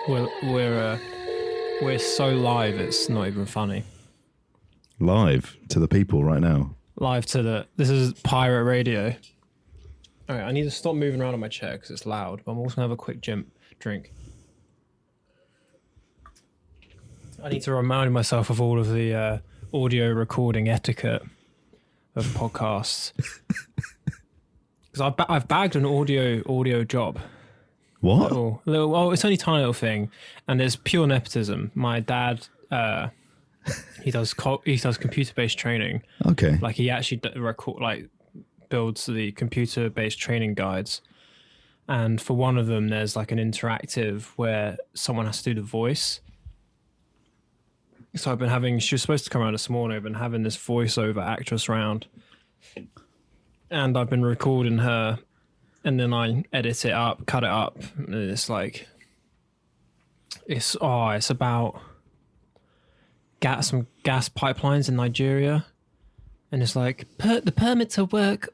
We're so live, it's not even funny. Live to the people right now. This is pirate radio. All right, I need to stop moving around on my chair because it's loud. But I'm also gonna have a quick drink. I need to remind myself of all of the audio recording etiquette of podcasts. Because I've bagged an audio job. What? Well, it's only a tiny little thing, and it's pure nepotism. My dad, he does computer-based training. Okay. Like he actually builds the computer-based training guides, and for one of them, there's like an interactive where someone has to do the voice. So she was supposed to come around this morning. I've been having this voiceover actress round, and I've been recording her. And then I edit it up, cut it up. And it's like, it's about some gas pipelines in Nigeria. And it's like, the permit to work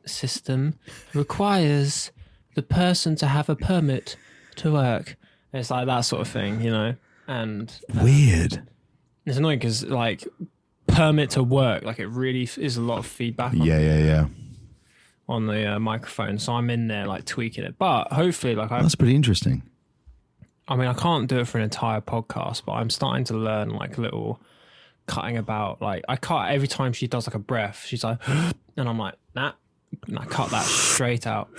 system requires the person to have a permit to work. And it's like that sort of thing, you know? And weird. It's annoying because like permit to work, like it really is a lot of feedback. Yeah. On the microphone, so I'm in there like tweaking it, but hopefully that's pretty interesting. I mean, I can't do it for an entire podcast, but I'm starting to learn like little cutting about, like I cut every time she does like a breath, she's like and I'm like, nah, and I cut that straight out.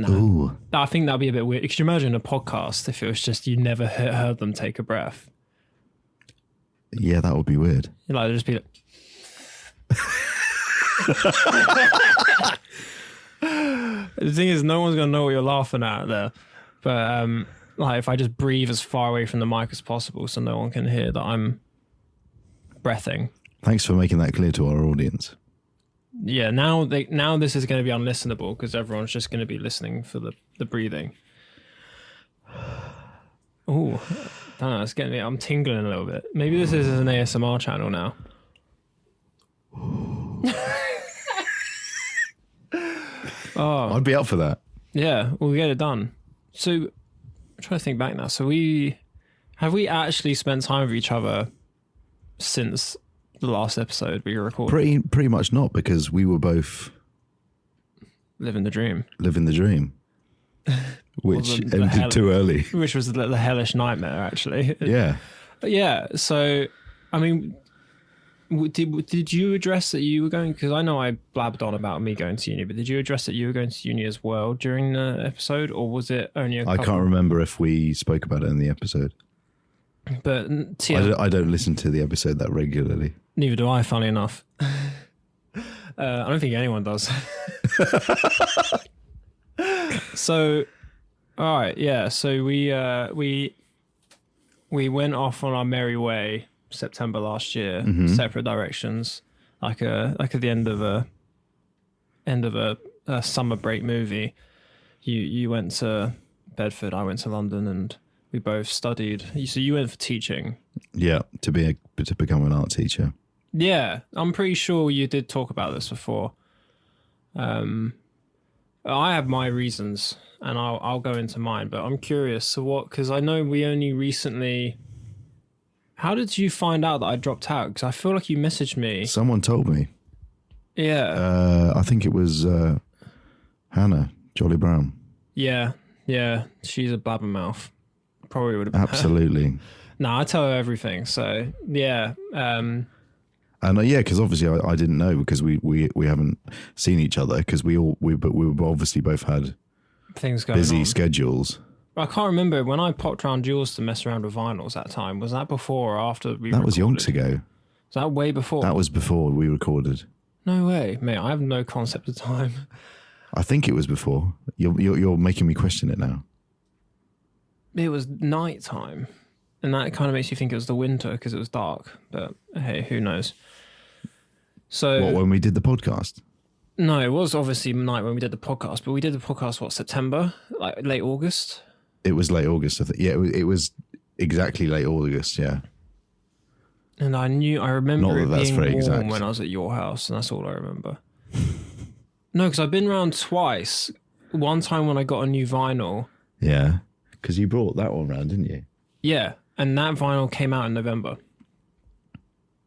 Ooh. I think that'd be a bit weird. Could you imagine a podcast if it was just you never heard them take a breath? Yeah, that would be weird. Like they'd just be like the thing is, no one's gonna know what you're laughing at there, but like if I just breathe as far away from the mic as possible so no one can hear that I'm breathing. Thanks for making that clear to our audience. Yeah, now this is going to be unlistenable because everyone's just going to be listening for the breathing. Oh, I don't know, it's getting me. I'm tingling a little bit. Maybe this is an ASMR channel now. Oh, I'd be up for that. Yeah, we'll get it done. So I'm trying to think back now. So have we actually spent time with each other since the last episode we recorded? Pretty much not, because we were both living the dream, which ended too early. Which was the hellish nightmare, actually. Yeah. Yeah. So, I mean, did you address that you were going? Because I know I blabbed on about me going to uni, but did you address that you were going to uni as well during the episode, or was it only a couple? I can't remember if we spoke about it in the episode. But I don't listen to the episode that regularly. Neither do I, funny enough. I don't think anyone does. So, all right, yeah. So we went off on our merry way September last year, separate directions, like at the end of a summer break movie. You went to Bedford, I went to London, and we both studied. So you went for teaching. Yeah, to become an art teacher. Yeah, I'm pretty sure you did talk about this before. I have my reasons, and I'll go into mine. But I'm curious. So what? Because I know we only recently. How did you find out that I dropped out? Because I feel like you messaged me. Someone told me. Yeah. I think it was Hannah Jolly Brown. Yeah. She's a blabbermouth. Probably would have been absolutely. Her. No, I tell her everything. So yeah. And yeah, because obviously I didn't know, because we haven't seen each other, because we obviously both had things going busy on. Schedules. I can't remember when I popped around yours to mess around with vinyls that time. Was that before or after we recorded? That was yonks ago. Was that way before? That was before we recorded. No way, mate. I have no concept of time. I think it was before. You're making me question it now. It was night time, and that kind of makes you think it was the winter because it was dark. But hey, who knows? So when we did the podcast? No, it was obviously night when we did the podcast, but we did the podcast September, like late August. It was late August, I think. Yeah, it was exactly late August. Yeah. And I remember it being warm exact. when I was at your house, and that's all I remember. No, because I've been around twice, one time when I got a new vinyl. Yeah. Because you brought that one round, didn't you? Yeah. And that vinyl came out in November.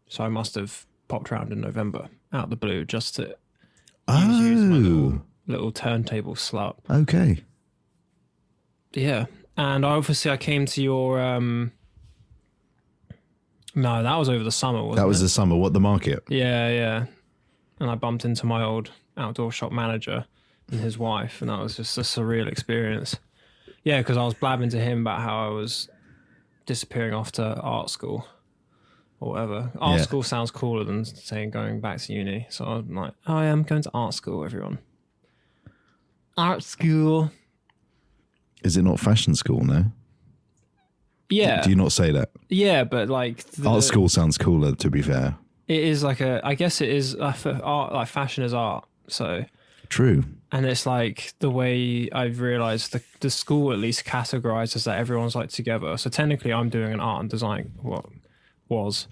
So I must have popped around in November out of the blue just to use my little turntable slut. Okay. Yeah. And obviously I came to your... No, that was over the summer, wasn't it? That was the summer. What, the market? Yeah, yeah. And I bumped into my old outdoor shop manager and his wife, and that was just a surreal experience. Yeah, because I was blabbing to him about how I was disappearing off to art school or whatever. Art school sounds cooler than saying going back to uni. So I'm like, oh, yeah, I'm going to art school, everyone. Art school. Is it not fashion school, no? Yeah. Do you not say that? Yeah, but like... Art school sounds cooler, to be fair. It is like I guess it is for art, like fashion is art. So... True. And it's like the way I've realised the school at least categorises that everyone's like together. So technically I'm doing an art and design, what was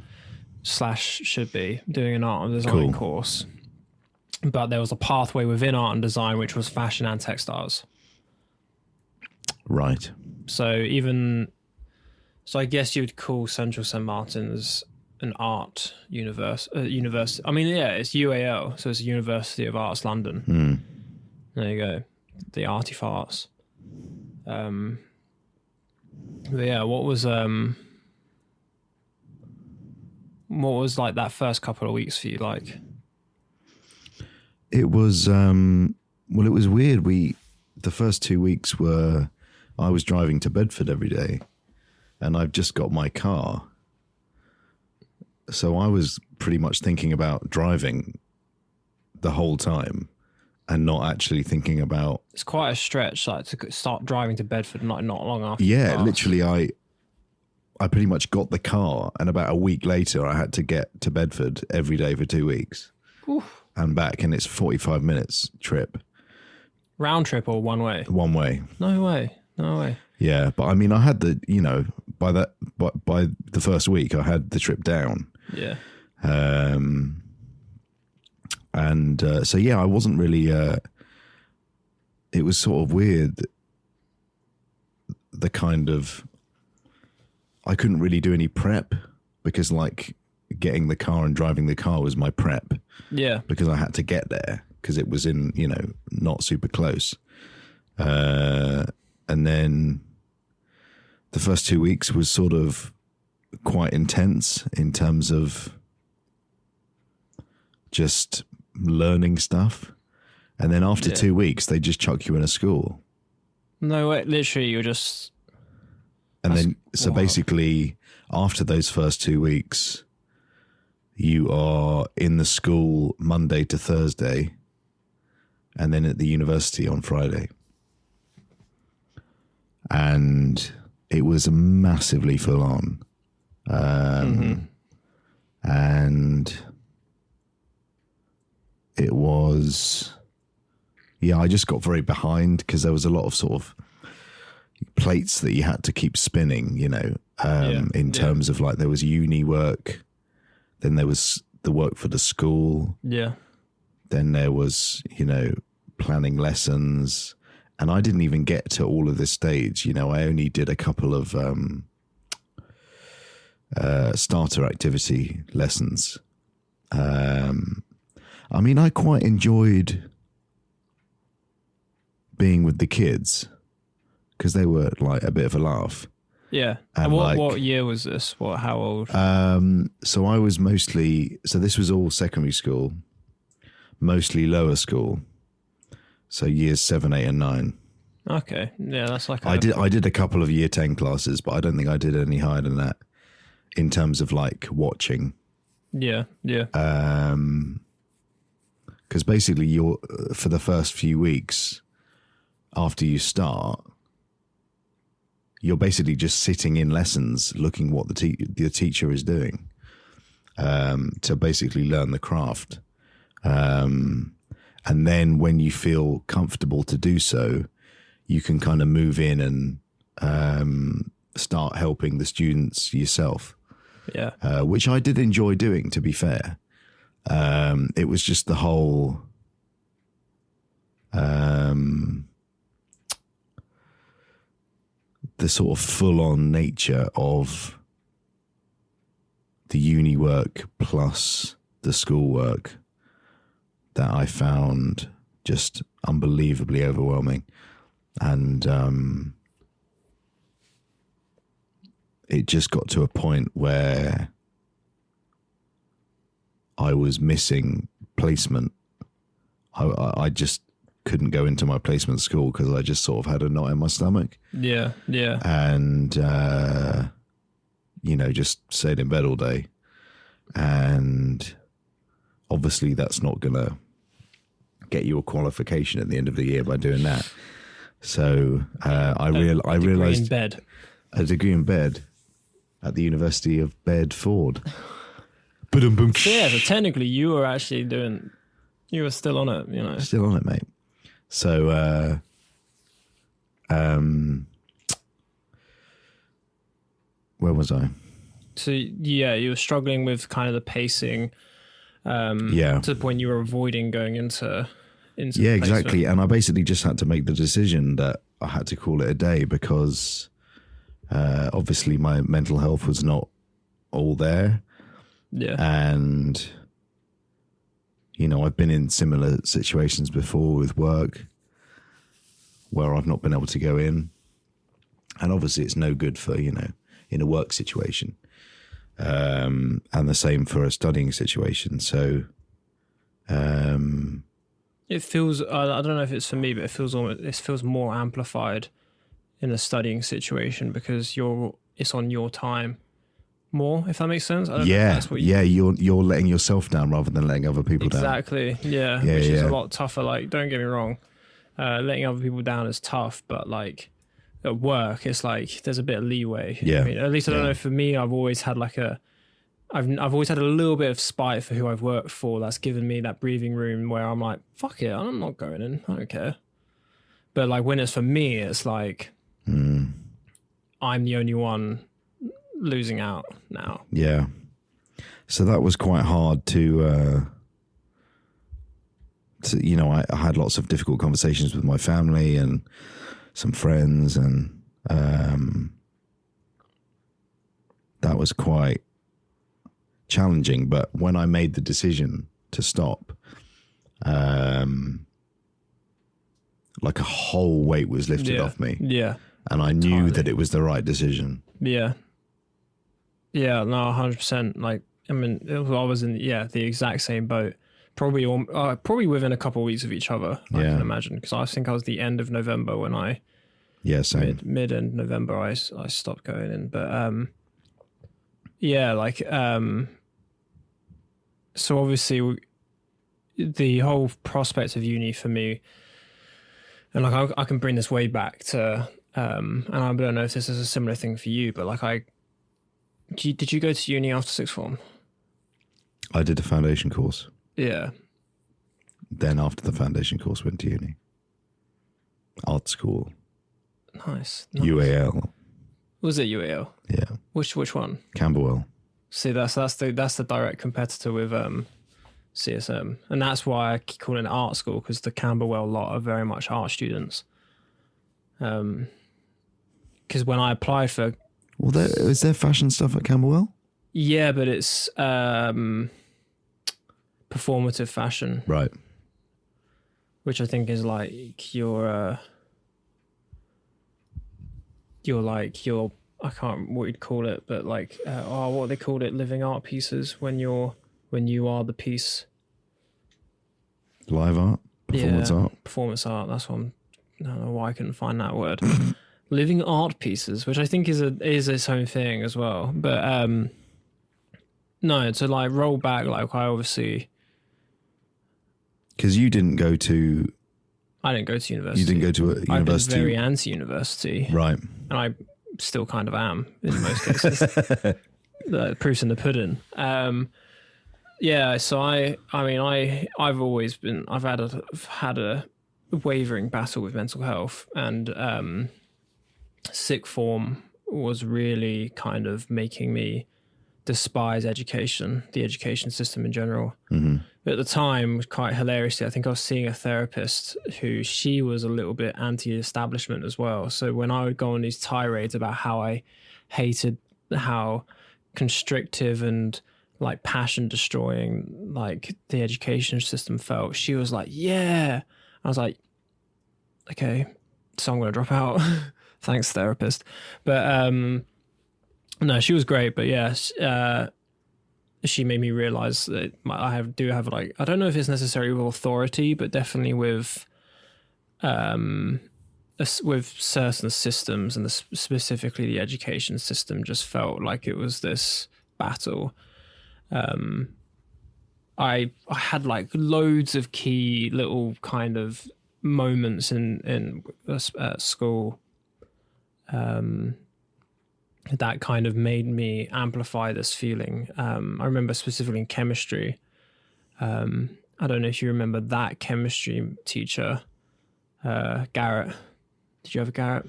/ should be doing an art and design course. But there was a pathway within art and design which was fashion and textiles. Right. So I guess you'd call Central St Martin's an art university. I mean, yeah, it's UAL, so it's a University of Arts London. There you go, the arty farts. But yeah, what was like that first couple of weeks for you like? It was well, it was weird. The first 2 weeks were I was driving to Bedford every day, and I've just got my car. So I was pretty much thinking about driving the whole time and not actually thinking about... It's quite a stretch, like, to start driving to Bedford not long after. Yeah, literally I pretty much got the car, and about a week later I had to get to Bedford every day for 2 weeks. Oof. And back, and it's 45 minutes trip. Round trip or one way? One way. No way. Yeah, but I mean, I had the, by the first week I had the trip down. Yeah. So yeah, I wasn't really, it was sort of weird. The kind of, I couldn't really do any prep because like getting the car and driving the car was my prep. Yeah. Because I had to get there because it was in, not super close. And then the first 2 weeks was sort of quite intense in terms of just learning stuff. And then after 2 weeks, they just chuck you in a school. No way, literally, you're just... And then, so basically, after those first 2 weeks, you are in the school Monday to Thursday, and then at the university on Friday. And it was massively full on. And it was, I just got very behind because there was a lot of sort of plates that you had to keep spinning, in terms of like there was uni work, then there was the work for the school. Yeah. Then there was, planning lessons. And I didn't even get to all of this stage. I only did a couple of starter activity lessons. I mean, I quite enjoyed being with the kids because they were like a bit of a laugh. Yeah. And what year was this? How old? So I was this was all secondary school, mostly lower school. So years 7, 8 and 9. Okay. Yeah, that's like I did a couple of year 10 classes, but I don't think I did any higher than that in terms of like watching. Yeah, yeah. Because basically for the first few weeks after you start, you're basically just sitting in lessons looking what the teacher is doing to basically learn the craft. And then when you feel comfortable to do so, you can kind of move in and start helping the students yourself. Yeah. Which I did enjoy doing, to be fair. It was just the whole the sort of full-on nature of the uni work plus the school work that I found just unbelievably overwhelming. And it just got to a point where I was missing placement. I just couldn't go into my placement school because I just sort of had a knot in my stomach. Yeah. And, just stayed in bed all day. And obviously that's not going to get you a qualification at the end of the year by doing that. So I realized a degree in bed at the University of Bedford. So yeah, so technically you were still on it, Still on it, mate. So, where was I? So yeah, you were struggling with kind of the pacing, to the point you were avoiding going into yeah, exactly. And I basically just had to make the decision that I had to call it a day because, obviously my mental health was not all there. Yeah. And, I've been in similar situations before with work where I've not been able to go in. And obviously it's no good for, in a work situation. And the same for a studying situation. So, it feels, I don't know if it's for me, but it feels more amplified in a studying situation because it's on your time more, if that makes sense. I don't know if that's what you're letting yourself down rather than letting other people down. Exactly. Yeah. Which is a lot tougher. Like, don't get me wrong, letting other people down is tough, but like at work, it's like there's a bit of leeway. Yeah. I mean, at least I don't know. For me, I've always had I've always had a little bit of spite for who I've worked for. That's given me that breathing room where I'm like, fuck it, I'm not going in. I don't care. But like when it's for me, it's like I'm the only one losing out now. Yeah. So that was quite hard to I had lots of difficult conversations with my family and some friends, and that was quite challenging. But when I made the decision to stop, like a whole weight was lifted off me. Yeah. And I knew that it was the right decision. Yeah. Yeah, no, 100%. Like, I mean, I was in the exact same boat. Probably within a couple of weeks of each other, I can imagine. Because I think I was the end of November when same. mid-end November, I stopped going in. But, so obviously the whole prospect of uni for me, and like I can bring this way back to, and I don't know if this is a similar thing for you, but like did you go to uni after sixth form? I did a foundation course. Yeah. Then after the foundation course, went to uni. Art school. Nice. UAL. Was it UAL? Yeah. Which one? Camberwell. See, that's the direct competitor with CSM, and that's why I keep calling it art school, because the Camberwell lot are very much art students. Because when I applied for, is there fashion stuff at Camberwell? Yeah, but it's performative fashion, right? Which I think is like your I can't remember what you'd call it, but like what they called it, living art pieces, when you are the piece. Live art, performance art. That's one. I don't know why I couldn't find that word. Living art pieces, which I think is its own thing as well. But no, to like roll back, like I obviously, because you didn't go to. I didn't go to university. You didn't go to a university. I've been very anti-university, right? And I still kind of am in most cases. The proof's in the pudding. So I've had a wavering battle with mental health, and sixth form was really kind of making me despise education, the education system in general. Mm-hmm. But at the time, quite hilariously, I think I was seeing a therapist who she was a little bit anti-establishment as well. So when I would go on these tirades about how I hated how constrictive and like passion destroying like the education system felt, she was like, yeah. I was like, okay, so I'm going to drop out. Thanks, therapist. But no, she was great. But yeah, she made me realize that do have like, I don't know if it's necessarily with authority, but definitely with certain systems, and specifically the education system just felt like it was this battle. I had like loads of key little kind of moments in school that kind of made me amplify this feeling. I remember specifically in chemistry. I don't know if you remember that chemistry teacher, Garrett. Did you have a Garrett?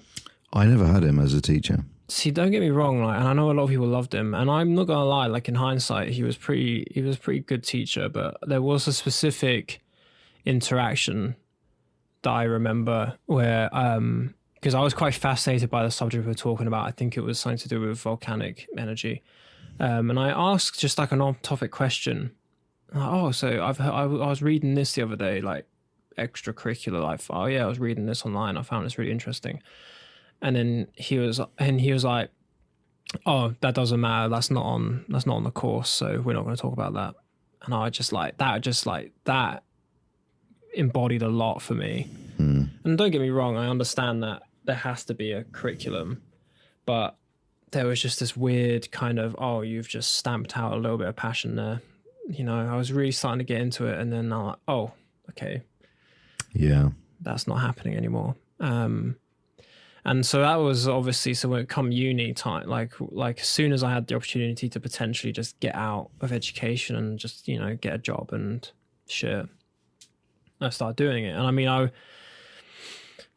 I never had him as a teacher. See, don't get me wrong, like, and I know a lot of people loved him, and I'm not gonna lie, like in hindsight, he was a pretty good teacher, but there was a specific interaction that I remember where, because I was quite fascinated by the subject we were talking about. I think it was something to do with volcanic energy, and I asked just like an on-topic question. Oh, so I was reading this the other day, like extracurricular life. Oh yeah, I was reading this online. I found this really interesting. And then he was like, "Oh, that doesn't matter. That's not on the course. So we're not going to talk about that." And I just like that embodied a lot for me. And don't get me wrong, I understand that there has to be a curriculum, but there was just this weird kind of, oh, you've just stamped out a little bit of passion there. You know, I was really starting to get into it, and then I'm like, oh, okay, yeah, that's not happening anymore. And so that was obviously, so when it come uni time, like as soon as I had the opportunity to potentially just get out of education and just, you know, get a job and shit, I started doing it. And I mean, I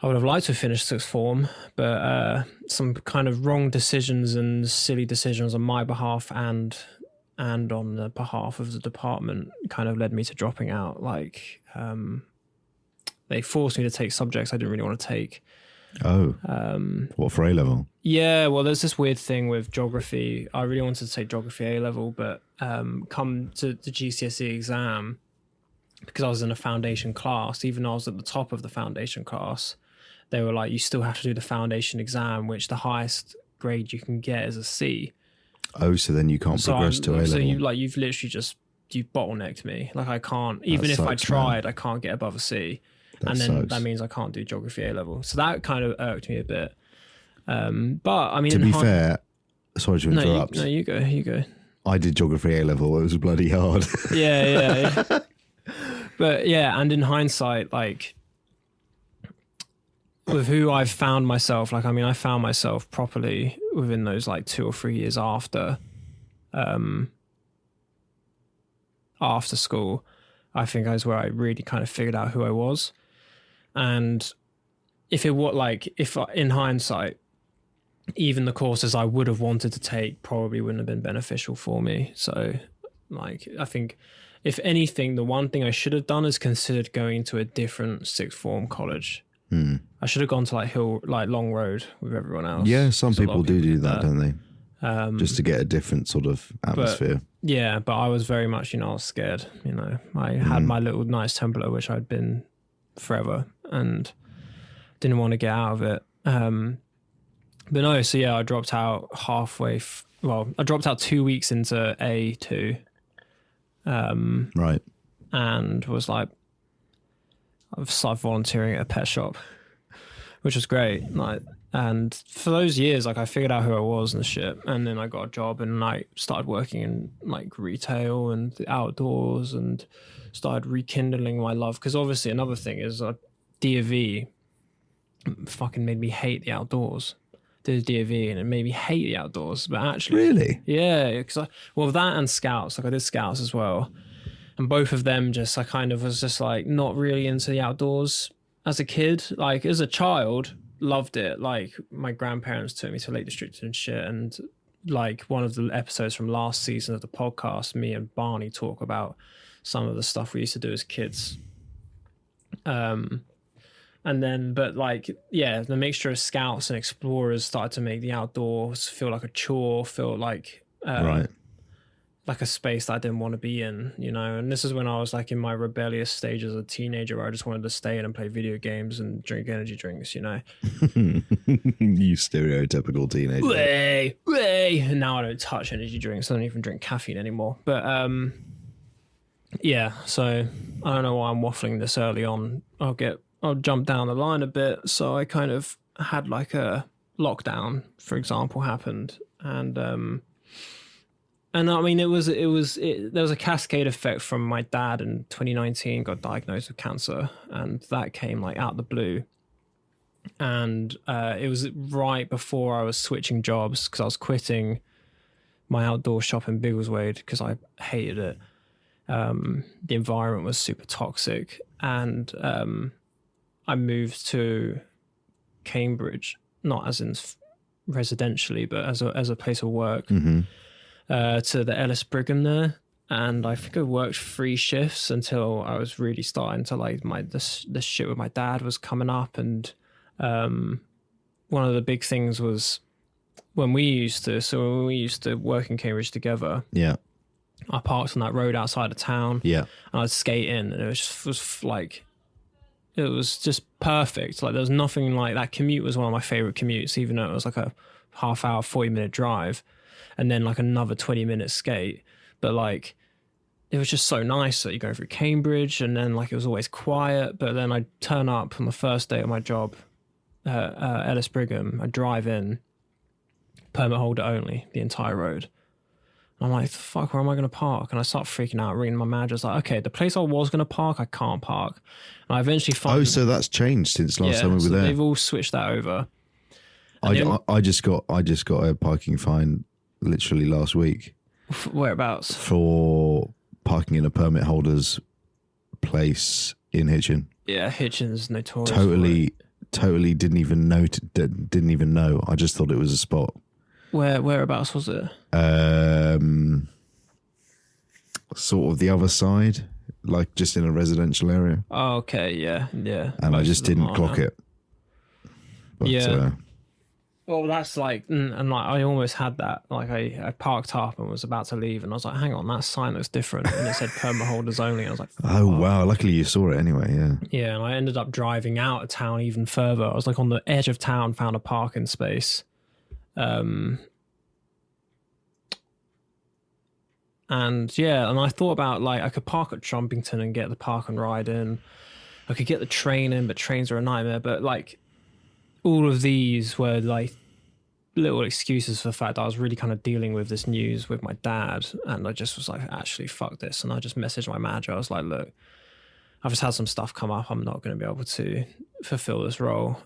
would have liked to have finished sixth form, but some kind of wrong decisions and silly decisions on my behalf and on the behalf of the department kind of led me to dropping out. Like, they forced me to take subjects I didn't really want to take. Oh, what, for A-level? Yeah, well, there's this weird thing with geography. I really wanted to take geography A-level, but come to the GCSE exam, because I was in a foundation class, even though I was at the top of the foundation class, they were like, you still have to do the foundation exam, which the highest grade you can get is a C. Oh, so then you can't progress to A-level. So you've literally you've bottlenecked me. Like I can't, even if I tried, I can't get above a C. And then that means I can't do geography A-level. So that kind of irked me a bit. But I mean, to be fair, sorry to interrupt. No, you go. I did geography A-level. It was bloody hard. Yeah. But yeah, and in hindsight, like with who I've found myself, like, I mean, I found myself properly within those like 2 or 3 years after school. I think that's where I really kind of figured out who I was. And if in hindsight, even the courses I would have wanted to take probably wouldn't have been beneficial for me. So like, I think if anything, the one thing I should have done is considered going to a different sixth form college. I should have gone to like Long Road with everyone else. Yeah, some people do that, don't they? Just to get a different sort of atmosphere. But I was very much, I was scared. I had my little nice Templar, which I'd been forever, and didn't want to get out of it. But no, so yeah, I dropped out I dropped out 2 weeks into A2. Right. And was like, I've started volunteering at a pet shop, which was great. Like, and for those years, like, I figured out who I was and shit. And then I got a job and I started working in like retail and the outdoors and started rekindling my love. Because obviously another thing is D.A.V. fucking made me hate the outdoors. Did D.A.V. and it made me hate the outdoors. But actually, really, yeah, because that and Scouts, like I did Scouts as well. And both of them I kind of was just like not really into the outdoors as a kid. Like as a child, loved it. Like my grandparents took me to Lake District and shit, and like one of the episodes from last season of the podcast, me and Barney talk about some of the stuff we used to do as kids. And then, but like, yeah, the mixture of scouts and explorers started to make the outdoors feel like a chore, feel like, Right. like a space that I didn't want to be in, you know. And this is when I was like in my rebellious stage as a teenager, where I just wanted to stay in and play video games and drink energy drinks, you know. You stereotypical teenager. Way. And now I don't touch energy drinks. I don't even drink caffeine anymore. But yeah. So I don't know why I'm waffling this early on. I'll jump down the line a bit. So I kind of had like a lockdown, for example, happened, and I mean, there was a cascade effect from my dad in 2019 got diagnosed with cancer, and that came like out of the blue. And it was right before I was switching jobs, because I was quitting my outdoor shop in Biggleswade because I hated it. The environment was super toxic, and I moved to Cambridge, not as in residentially, but as a place of work. Mm-hmm. To the Ellis Brigham there, and I think I worked 3 shifts until I was really starting to like the shit with my dad was coming up. And one of the big things was when we used to work in Cambridge together. Yeah. I parked on that road outside of town. Yeah. And I'd skate in, and it was just perfect. Like there was nothing like that. Commute was one of my favorite commutes, even though it was like a half hour, 40-minute drive, and then like another 20-minute skate. But like, it was just so nice that you go through Cambridge, and then like it was always quiet. But then I'd turn up on the first day of my job, Ellis Brigham. I'd drive in, permit holder only, the entire road. And I'm like, fuck, where am I going to park? And I start freaking out, ringing my manager. It's like, okay, the place I was going to park, I can't park. And I eventually find... Oh, so that's changed since last time we were there. They've all switched that over. I just got a parking fine literally last week. Whereabouts? For parking in a permit holder's place in Hitchin. Yeah, Hitchin's notorious. Totally didn't even know. I just thought it was a spot. Whereabouts was it? Sort of the other side, like just in a residential area. Oh, okay, yeah. And I just didn't clock it. But, yeah. Well, that's like, and like I almost had that. Like I parked up and was about to leave, and I was like, hang on, that sign looks different, and it said permit holders only. And I was like, oh wow, luckily you saw it anyway. Yeah, and I ended up driving out of town even further. I was like on the edge of town, found a parking space. And yeah, and I thought about like I could park at Trumpington and get the park and ride in. I could get the train in, but trains are a nightmare. But like all of these were like little excuses for the fact that I was really kind of dealing with this news with my dad, and I just was like, actually, fuck this. And I just messaged my manager. I was like, look, I've just had some stuff come up. I'm not going to be able to fulfill this role.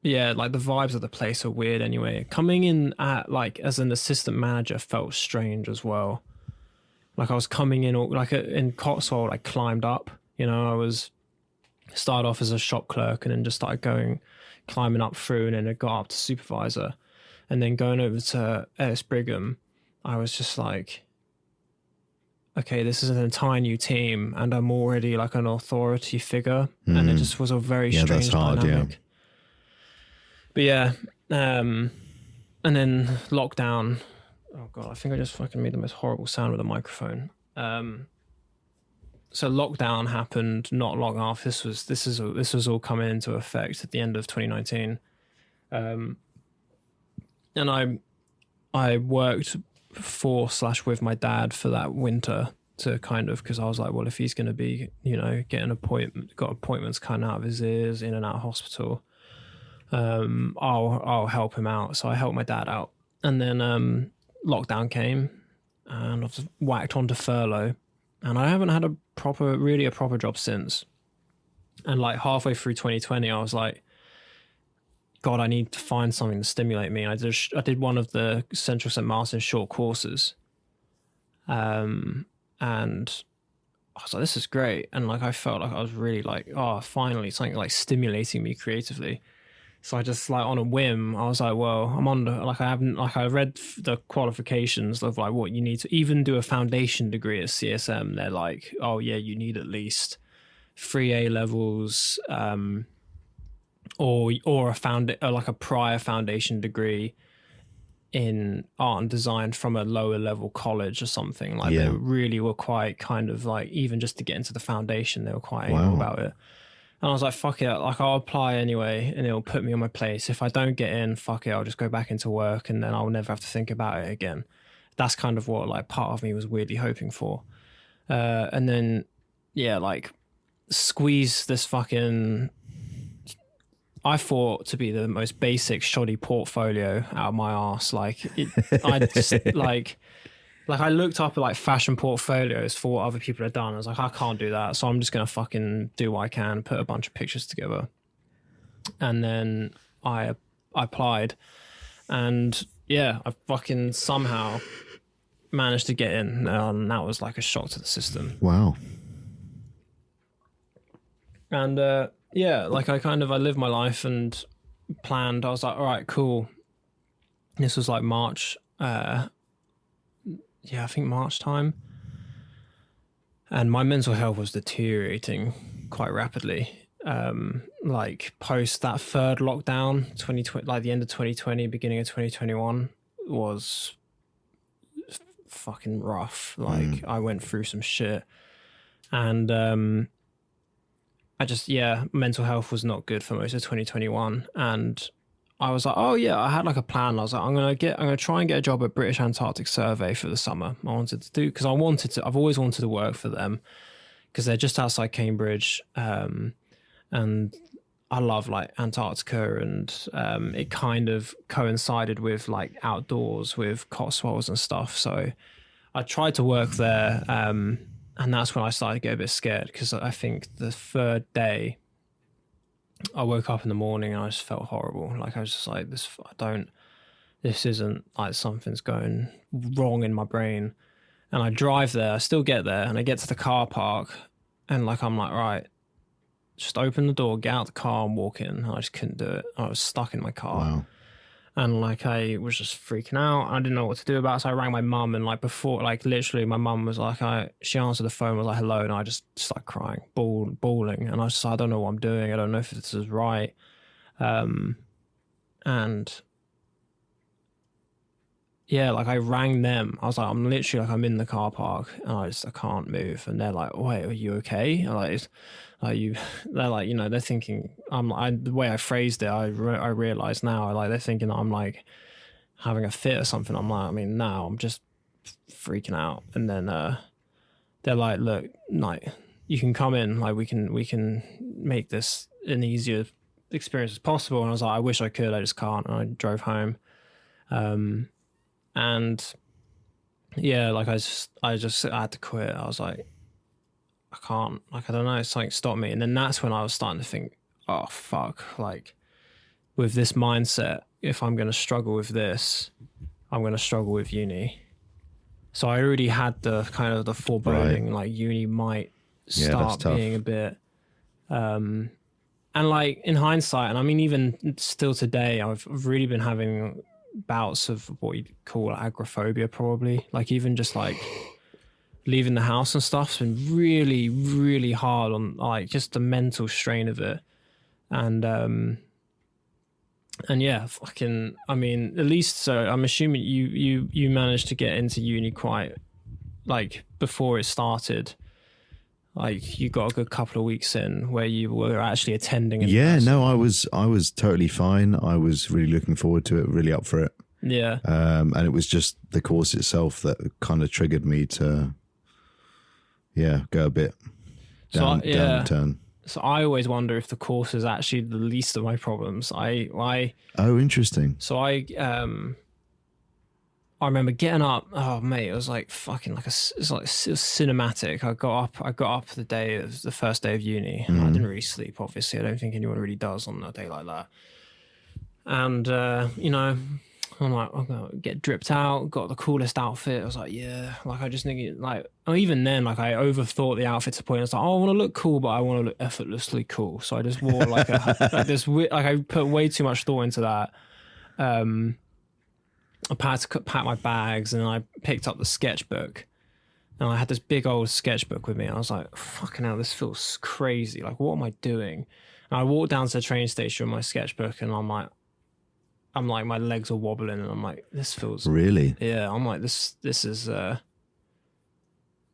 Yeah, like the vibes of the place are weird anyway. Coming in at like as an assistant manager felt strange as well. Like I was coming in like in Cotswold, I climbed up. You know, I started off as a shop clerk and then just started climbing up through, and then it got up to supervisor, and then going over to Ellis Brigham. I was just like, okay, this is an entire new team, and I'm already like an authority figure, and it just was a very strange dynamic. Yeah. But yeah, and then lockdown. Oh god, I think I just fucking made the most horrible sound with the microphone. So lockdown happened not long after. This was all coming into effect at the end of 2019, and I worked for/with my dad for that winter to kind of, because I was like, well, if he's going to be, you know, got appointments coming out of his ears, in and out of hospital. I'll help him out. So I helped my dad out, and then lockdown came, and I was whacked onto furlough, and I haven't had a proper job since. And like halfway through 2020, I was like, God, I need to find something to stimulate me. And I did one of the Central St. Martin's short courses, and I was like, this is great. And like I felt like I was really like, oh, finally something like stimulating me creatively. So I just like on a whim, I was like, well, I'm on the, like I haven't, like I read the qualifications of like what you need to even do a foundation degree at CSM. They're like, oh yeah, you need at least 3 A levels, or like a prior foundation degree in art and design from a lower level college or something. Like they really were quite kind of like, even just to get into the foundation, they were quite anal about it. And I was like, fuck it, like I'll apply anyway and it'll put me on my place. If I don't get in, fuck it, I'll just go back into work and then I'll never have to think about it again. That's kind of what like part of me was weirdly hoping for. And then, yeah, like squeeze this fucking, I thought to be the most basic shoddy portfolio out of my arse. Like I just like I looked up at like fashion portfolios for what other people had done. I was like, I can't do that. So I'm just going to fucking do what I can, put a bunch of pictures together. And then I applied and yeah, I fucking somehow managed to get in. And that was like a shock to the system. Wow. And yeah, like I lived my life and planned. I was like, all right, cool. This was like March. Yeah, I think March time. And my mental health was deteriorating quite rapidly. Like post that third lockdown, 2020, like the end of 2020, beginning of 2021 was fucking rough. Like I went through some shit and I just, mental health was not good for most of 2021. And I was like, oh yeah, I had like a plan. I was like, I'm going to try and get a job at British Antarctic Survey for the summer. I wanted to do, because I've always wanted to work for them because they're just outside Cambridge. And I love like Antarctica and it kind of coincided with like outdoors with Cotswolds and stuff. So I tried to work there. And that's when I started to get a bit scared because I think the third day I woke up in the morning and I just felt horrible. Like I was just like, this isn't like something's going wrong in my brain. And I drive there, I still get there and I get to the car park and like, I'm like, right, just open the door, get out the car and walk in. And I just couldn't do it. I was stuck in my car. Wow. And like, I was just freaking out. I didn't know what to do about it. So I rang my mum and like before, like literally my mum was like, she answered the phone, was like, hello. And I just started crying, bawling. And I was just like, I don't know what I'm doing. I don't know if this is right. And yeah, like I rang them. I was like, I'm literally like, I'm in the car park and I can't move. And they're like, wait, are you okay? And like, they're like, you know, they're thinking the way I phrased it, I realize now, like they're thinking I'm like having a fit or something. I'm like, I mean, now I'm just freaking out. And then they're like, look, like you can come in, like we can make this an easier experience as possible. And I was like, I wish I could, I just can't. And I drove home. And yeah, like I had to quit. I was like, I can't, like, I don't know, something stopped me. And then that's when I was starting to think, oh, fuck, like with this mindset, if I'm going to struggle with this, I'm going to struggle with uni. So I already had the kind of the foreboding, like uni might start being a bit, and like in hindsight, and I mean, even still today, I've really been having bouts of what you'd call agoraphobia, probably. Like even just like leaving the house and stuff's been really, really hard on like just the mental strain of it. And yeah, fucking, I mean, at least, so I'm assuming you managed to get into uni quite like before it started. Like you got a good couple of weeks in where you were actually attending. No, I was totally fine. I was really looking forward to it, really up for it. Yeah. And it was just the course itself that kind of triggered me to, go a bit down the turn. So I always wonder if the course is actually the least of my problems. Oh, interesting. So I remember getting up. Oh mate, it was like fucking like it was cinematic. I got up the first day of uni. And I didn't really sleep. Obviously, I don't think anyone really does on a day like that. And you know, I'm like, I'm gonna get dripped out, got the coolest outfit. I was like, yeah, like I just think like, or even then, like I overthought the outfit to the point. I was like, oh, I want to look cool, but I want to look effortlessly cool. So I just wore like like this, like I put way too much thought into that. I had to pack my bags, and I picked up the sketchbook, and I had this big old sketchbook with me. I was like, fucking hell, this feels crazy. Like, what am I doing? And I walked down to the train station with my sketchbook, and I'm like, my legs are wobbling, and I'm like, this feels Really? yeah. I'm like, this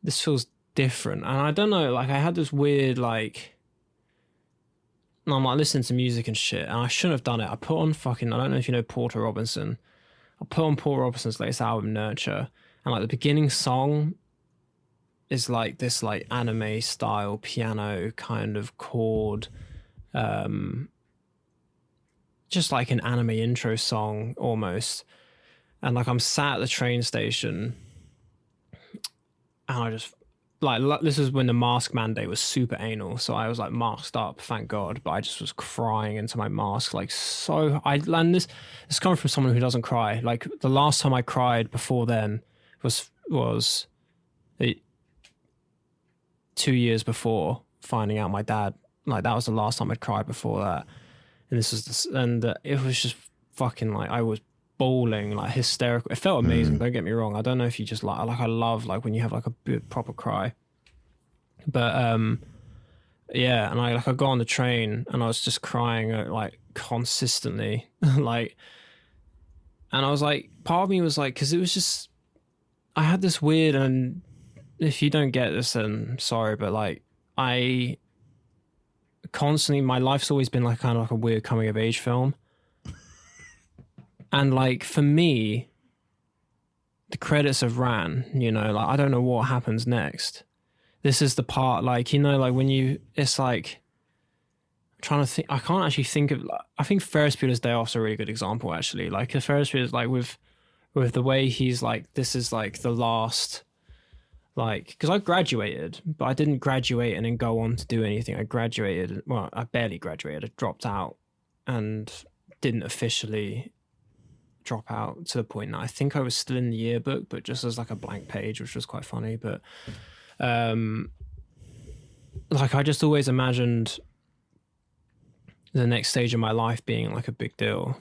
feels different, and I don't know. Like, I had this weird like, and I'm like listening to music and shit, and I shouldn't have done it. I put on fucking, I don't know if you know Porter Robinson. I put on Paul Robinson's latest album, Nurture, and like the beginning song is like this like anime style piano kind of chord, just like an anime intro song almost. And like I'm sat at the train station, and I just like, this is when the mask mandate was super anal, so I was like masked up, thank God, but I just was crying into my mask, like, so and this coming from someone who doesn't cry. Like, the last time I cried before then was 2 years before finding out my dad. Like, that was the last time I'd cried before that, and it was just fucking like, I was bawling, like hysterical. It felt amazing. Don't get me wrong. I don't know if you just I love like when you have like a good proper cry, but yeah. And I got on the train, and I was just crying like consistently, like, and I was like, part of me was like, because it was just, I had this weird, and if you don't get this, then sorry, but like I constantly, my life's always been like kind of like a weird coming of age film. And like, for me, the credits have ran, you know, like I don't know what happens next. This is the part, like, you know, like when it's like, I'm trying to think, I can't actually think of, like, I think Ferris Bueller's Day Off's a really good example, actually. Like, Ferris Bueller's like with the way he's like, this is like the last, like, because I graduated, but I didn't graduate and then go on to do anything. I graduated, well, I barely graduated, I dropped out and didn't officially drop out to the point that I think I was still in the yearbook, but just as like a blank page, which was quite funny. But like, I just always imagined the next stage of my life being like a big deal,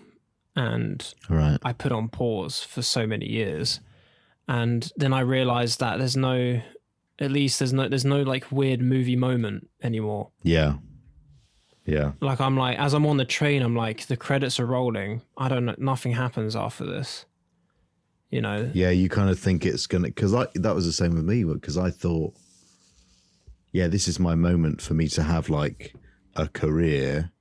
and Right. I put on pause for so many years, and then I realized that there's no like weird movie moment anymore. Yeah. Yeah. Like, I'm like, as I'm on the train, I'm like, the credits are rolling. I don't know, nothing happens after this, you know? Yeah, you kind of think it's going to, because that was the same with me, because I thought, yeah, this is my moment for me to have like a career.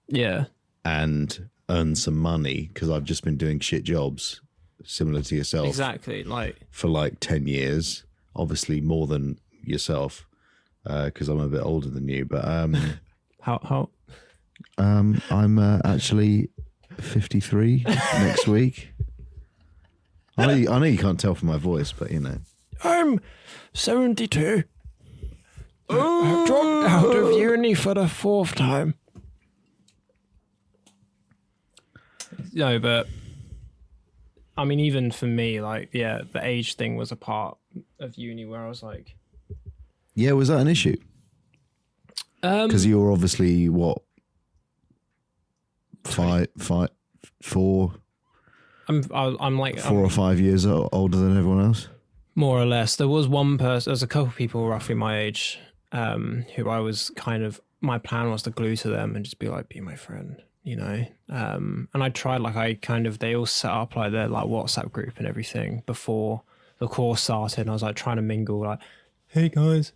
Yeah. And earn some money, because I've just been doing shit jobs, similar to yourself. Exactly. Like, for like 10 years, obviously more than yourself, because I'm a bit older than you, but how I'm actually 53 next week. I know you can't tell from my voice, but you know. I'm 72. I've dropped out of uni for the 4th time. No, but I mean, even for me, like, yeah, the age thing was a part of uni where I was like, yeah, was that an issue? Because you were obviously what, 4 I'm like 4 or 5 years older than everyone else, more or less. There was one person, there's a couple of people roughly my age, who I was kind of, my plan was to glue to them and just be like, be my friend, you know. And I tried, like, they all set up like their like WhatsApp group and everything before the course started, and I was like trying to mingle, like, hey guys,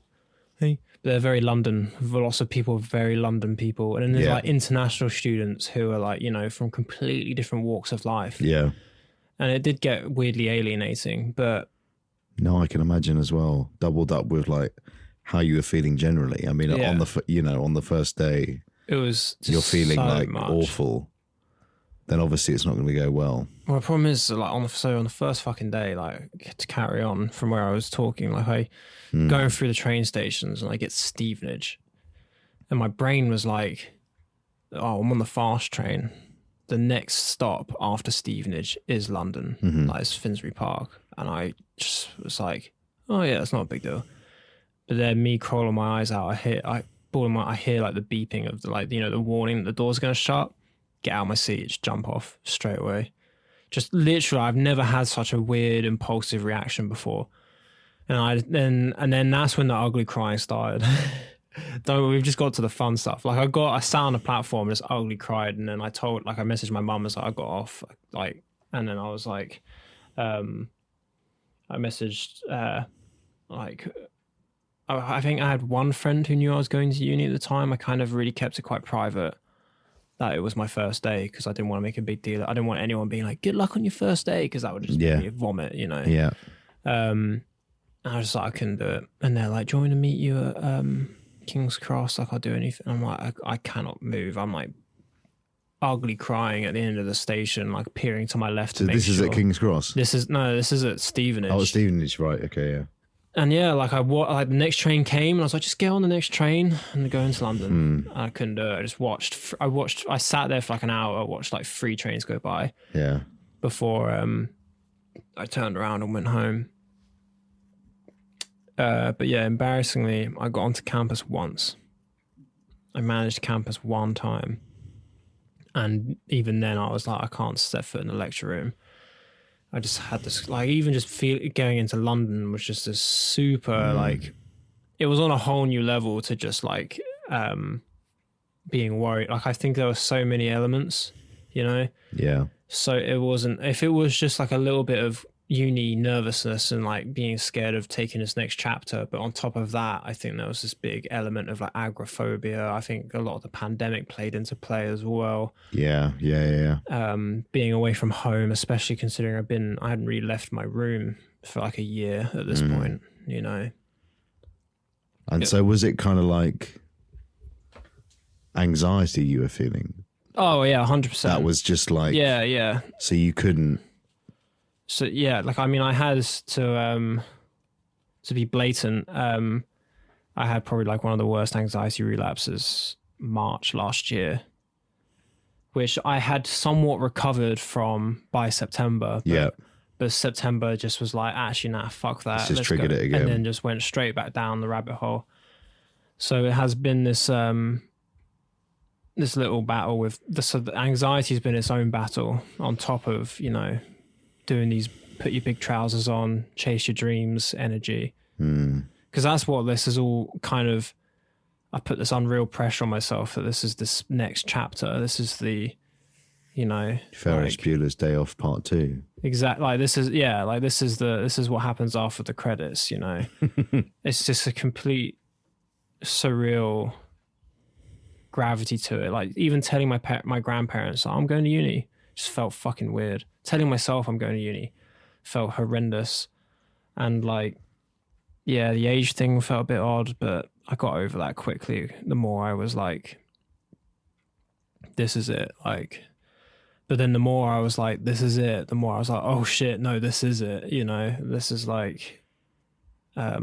hey. They're very London, lots of people, very London people. And then there's like international students who are like, you know, from completely different walks of life. Yeah. And it did get weirdly alienating, but. No, I can imagine as well. Doubled up with like how you were feeling generally. I mean, on the first day, it was just you're feeling so like much. awful. Then obviously it's not going to go well. Well, the problem is, like, on the first fucking day, like, to carry on from where I was talking, like, I going through the train stations, and I get Stevenage, and my brain was like, oh, I'm on the fast train. the next stop after Stevenage is London, like it's Finsbury Park. And I just was like, oh yeah, it's not a big deal. But then me crawling my eyes out, I hear like the beeping of the warning that the door's going to shut. Get out of my seat, just jump off straight away. Just literally, I've never had such a weird impulsive reaction before. And then that's when the ugly crying started. We've just got to the fun stuff. Like I sat on the platform, just ugly cried, and then I messaged my mum as I got off, and then I was like, I messaged I think I had one friend who knew I was going to uni at the time. I kind of really kept it quite private that it was my first day because I didn't want to make a big deal. I didn't want anyone being like, good luck on your first day, because that would just make me vomit, Yeah. I was just like, I couldn't do it. And they're like, do you want me to meet you at King's Cross? Like, I'll do anything. I'm like, I cannot move. I'm like ugly crying at the end of the station, like peering to my left. So this is at King's Cross? This is at Stevenage. Oh, Stevenage, right. Okay, yeah. And yeah, like the next train came and I was like, just get on the next train and go into London. I couldn't do it. I sat there for like an hour, watched like 3 trains go by. Yeah. Before I turned around and went home. But yeah, embarrassingly, I got onto campus once. I managed campus one time. And even then I was like, I can't step foot in the lecture room. I just had this, like, even just going into London was just this super, like, it was on a whole new level to just, like, being worried. Like, I think there were so many elements, you know? Yeah. So it wasn't, if it was just, like, a little bit of uni nervousness and, like, being scared of taking this next chapter, but on top of that, I think there was this big element of, like, agoraphobia. I think a lot of the pandemic played into play as well. Yeah. Being away from home, especially considering I hadn't really left my room for like a year at this point, you know. And so was it kind of like anxiety you were feeling? Oh yeah, 100%. That was just like, yeah. So you couldn't. So yeah, like, I mean, I had to be blatant. I had probably like one of the worst anxiety relapses March last year, which I had somewhat recovered from by September. But September just was like, actually, nah, fuck that. Let's triggered it again. And then just went straight back down the rabbit hole. So it has been this little battle with the anxiety's been its own battle on top of, you know, doing these put your big trousers on, chase your dreams energy. Because that's what this is all kind of. I put this unreal pressure on myself that this is this next chapter. This is the, you know, Ferris Bueller's Day Off Part 2. Exactly. Like this is what happens after the credits, you know. It's just a complete surreal gravity to it. Like even telling my grandparents I'm going to uni just felt fucking weird. Telling myself I'm going to uni felt horrendous. And like, yeah, the age thing felt a bit odd, but I got over that quickly. The more I was like, this is it. Like, but then the more I was like, this is it. The more I was like, oh shit, no, this is it. You know, this is like, I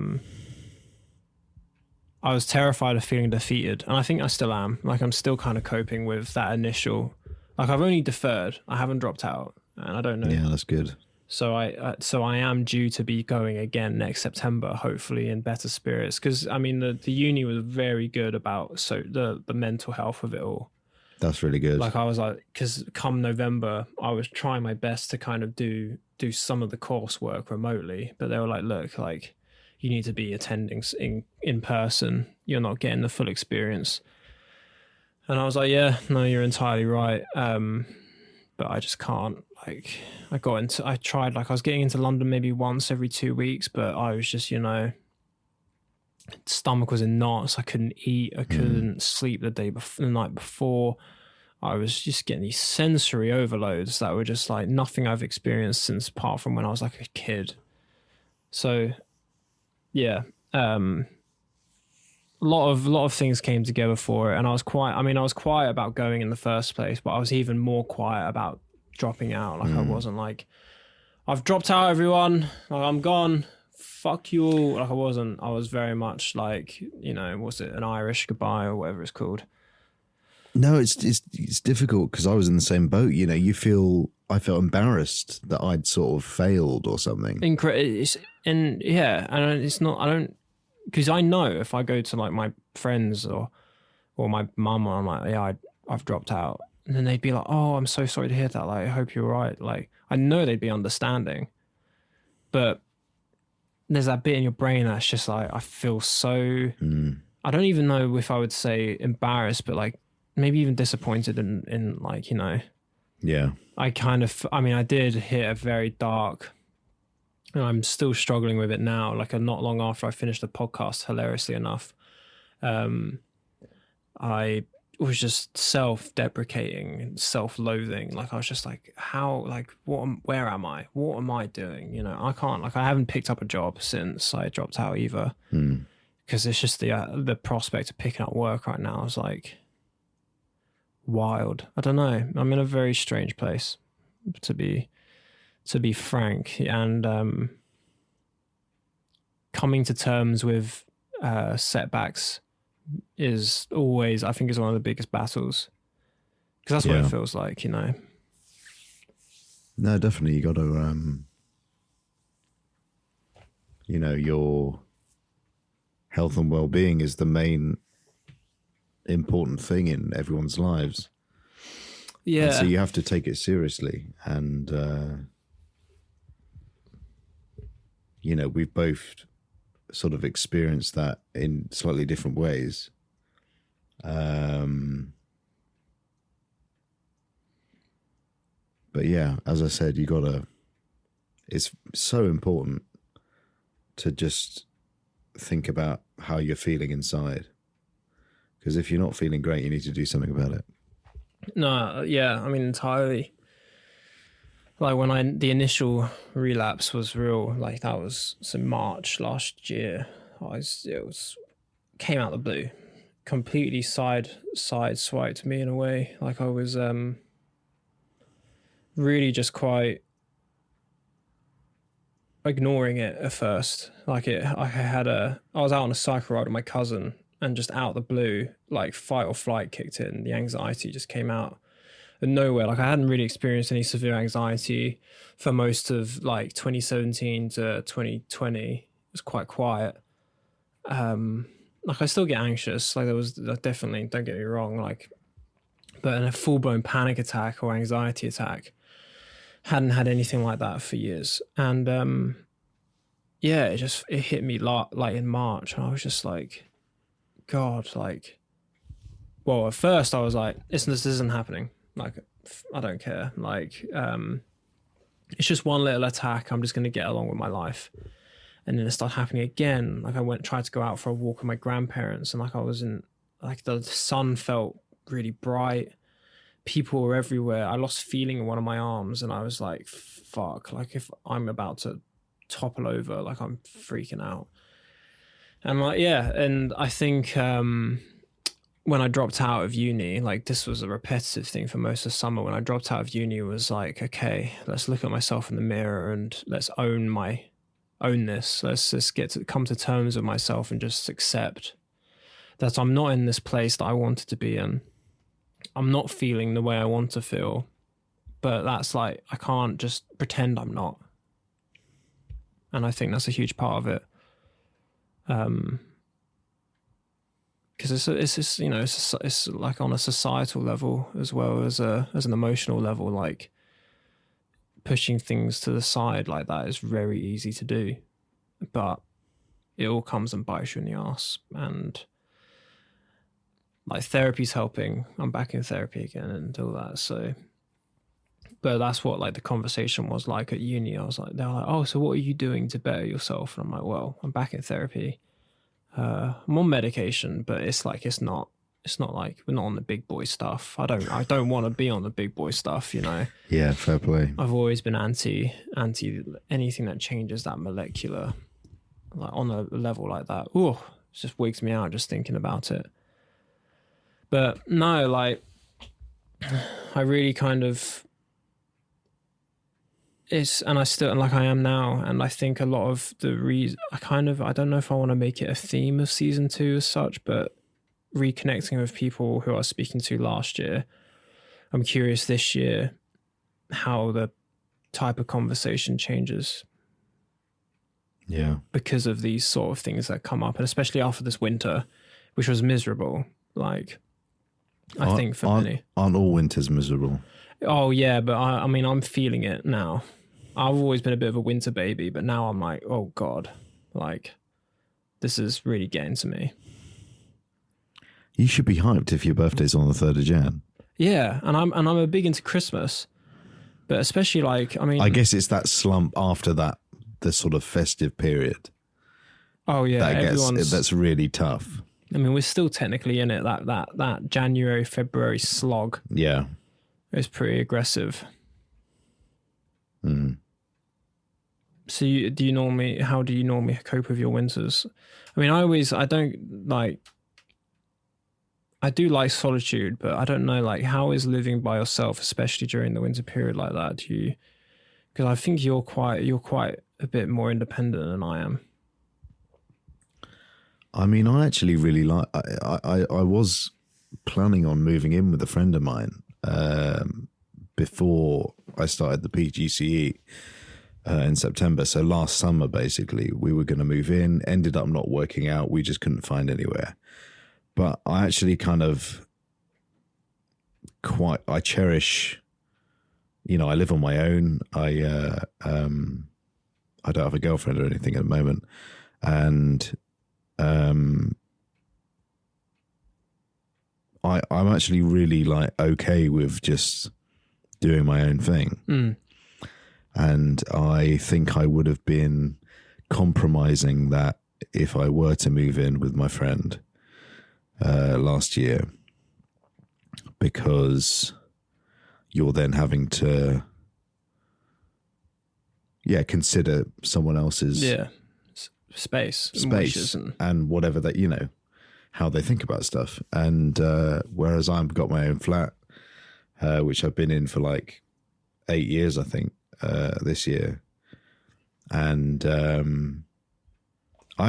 was terrified of feeling defeated. And I think I still am. Like, I'm still kind of coping with that initial, like, I've only deferred. I haven't dropped out. And I don't know. Yeah, that's good. So I am due to be going again next September, hopefully in better spirits. Because I mean, the uni was very good about the mental health of it all. That's really good. Like I was like, because come November, I was trying my best to kind of do some of the coursework remotely, but they were like, look, like you need to be attending in person. You're not getting the full experience. And I was like, yeah, no, you're entirely right. But I just can't. Like, I tried, like, I was getting into London maybe once every 2 weeks, but I was just, you know, stomach was in knots. I couldn't eat. I couldn't sleep the night before. I was just getting these sensory overloads that were just like nothing I've experienced since, apart from when I was like a kid. So, yeah, a lot of things came together for it, and I was quiet about going in the first place, but I was even more quiet about dropping out. Like I wasn't like, I've dropped out, everyone, like I'm gone, fuck you all. Like I wasn't. I was very much like, you know, was it an Irish goodbye or whatever it's called? No, it's difficult because I was in the same boat. You know, I felt embarrassed that I'd sort of failed or something. And it's not. I don't, because I know if I go to like my friends or my mum, I'm like, yeah, I've dropped out, and then they'd be like, oh, I'm so sorry to hear that. Like, I hope you're all right. Like, I know they'd be understanding, but there's that bit in your brain that's just like, I feel so. I don't even know if I would say embarrassed, but like maybe even disappointed in like, you know. Yeah. I did hit a very dark, and I'm still struggling with it now. Like, not long after I finished the podcast, hilariously enough, I was just self-deprecating and self-loathing. Like, I was just like, where am I? What am I doing? You know, I haven't picked up a job since I dropped out either. Because it's just the prospect of picking up work right now is like wild. I don't know. I'm in a very strange place, to be frank, and coming to terms with setbacks is always, I think, is one of the biggest battles, because that's what it feels like, you know. No, definitely, you got to, you know, your health and well-being is the main important thing in everyone's lives. Yeah. And so you have to take it seriously. And, you know, we've both sort of experienced that in slightly different ways. But yeah, as I said, it's so important to just think about how you're feeling inside. Because if you're not feeling great, you need to do something about it. No, yeah, I mean, entirely. Like, when the initial relapse was real, like that was in March last year. Came out of the blue, completely side swiped me in a way. Like, I was really just quite ignoring it at first. I was out on a cycle ride with my cousin, and just out of the blue, like, fight or flight kicked in. The anxiety just came out of nowhere. Like, I hadn't really experienced any severe anxiety for most of like 2017 to 2020. It was quite quiet. Like, I still get anxious. Like, there was definitely, don't get me wrong, like, but in a full-blown panic attack or anxiety attack, hadn't had anything like that for years. And yeah, it hit me like in March, and I was just like, God, like, well, at first I was like, this isn't happening. Like, I don't care. Like, it's just one little attack. I'm just going to get along with my life. And then it started happening again. Like, I tried to go out for a walk with my grandparents, and like, the sun felt really bright. People were everywhere. I lost feeling in one of my arms, and I was like, fuck, like, if I'm about to topple over, like, I'm freaking out. And like, yeah, and I think when I dropped out of uni, like, this was a repetitive thing for most of summer. When I dropped out of uni, it was like, okay, let's look at myself in the mirror and let's own this. Let's just come to terms with myself and just accept that I'm not in this place that I wanted to be in. I'm not feeling the way I want to feel, but that's like, I can't just pretend I'm not. And I think that's a huge part of it. Because it's just, you know, it's like on a societal level as well as an emotional level. Like, pushing things to the side like that is very easy to do, but it all comes and bites you in the ass. And like, therapy's helping. I'm back in therapy again and all that. So, but that's what like the conversation was like at uni. I was like, they're like, oh, so what are you doing to better yourself? And I'm like, well, I'm back in therapy. I'm on medication, but it's like, it's not like, we're not on the big boy stuff. I don't want to be on the big boy stuff, you know? Yeah, fair play. I've always been anti anything that changes that molecular, like, on a level like that. Ooh, it just wigs me out just thinking about it. But no, like, I really kind of, and I am now. And I think a lot of the reason, I don't know if I want to make it a theme of season 2 as such, but reconnecting with people who I was speaking to last year. I'm curious this year how the type of conversation changes. Yeah. Because of these sort of things that come up, and especially after this winter, which was miserable. Like, I think for many. Aren't all winters miserable? Oh, yeah, but I mean, I'm feeling it now. I've always been a bit of a winter baby, but now I'm like, oh, God, like, this is really getting to me. You should be hyped if your birthday's on the 3rd of Jan. Yeah, and I'm a big into Christmas, but especially like, I mean, I guess it's that slump after that, the sort of festive period. Oh yeah, that's really tough. I mean, we're still technically in it. That January, February slog. Yeah, it's pretty aggressive. Mm. So how do you normally cope with your winters? I mean, I do like solitude, but I don't know, like, how is living by yourself, especially during the winter period like that? Because I think you're quite a bit more independent than I am. I mean, I actually really like. I was planning on moving in with a friend of mine before I started the PGCE in September. So last summer, basically, we were going to move in. Ended up not working out. We just couldn't find anywhere. But I actually kind of I cherish. I live on my own. I don't have a girlfriend or anything at the moment, and I'm actually really like okay with just doing my own thing. Mm. And I think I would have been compromising that if I were to move in with my friend last year, because you're then having to consider someone else's space and whatever that, how they think about stuff. And whereas I've got my own flat, which I've been in for like 8 years, I think, this year. And I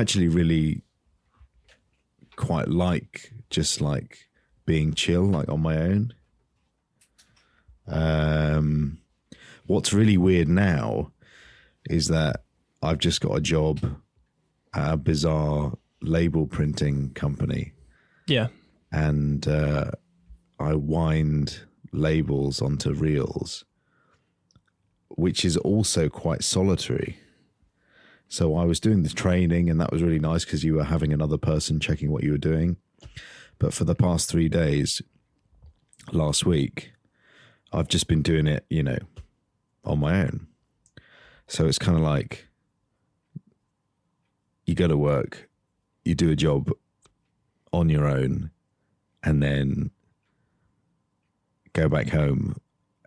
actually really quite like just like being chill, like on my own. What's really weird now is that I've just got a job at a bizarre label printing company. Yeah. And I wind labels onto reels, which is also quite solitary. So I was doing the training, and that was really nice because you were having another person checking what you were doing. But for the past 3 days, last week, I've just been doing it, on my own. So it's kind of like you go to work, you do a job on your own, and then go back home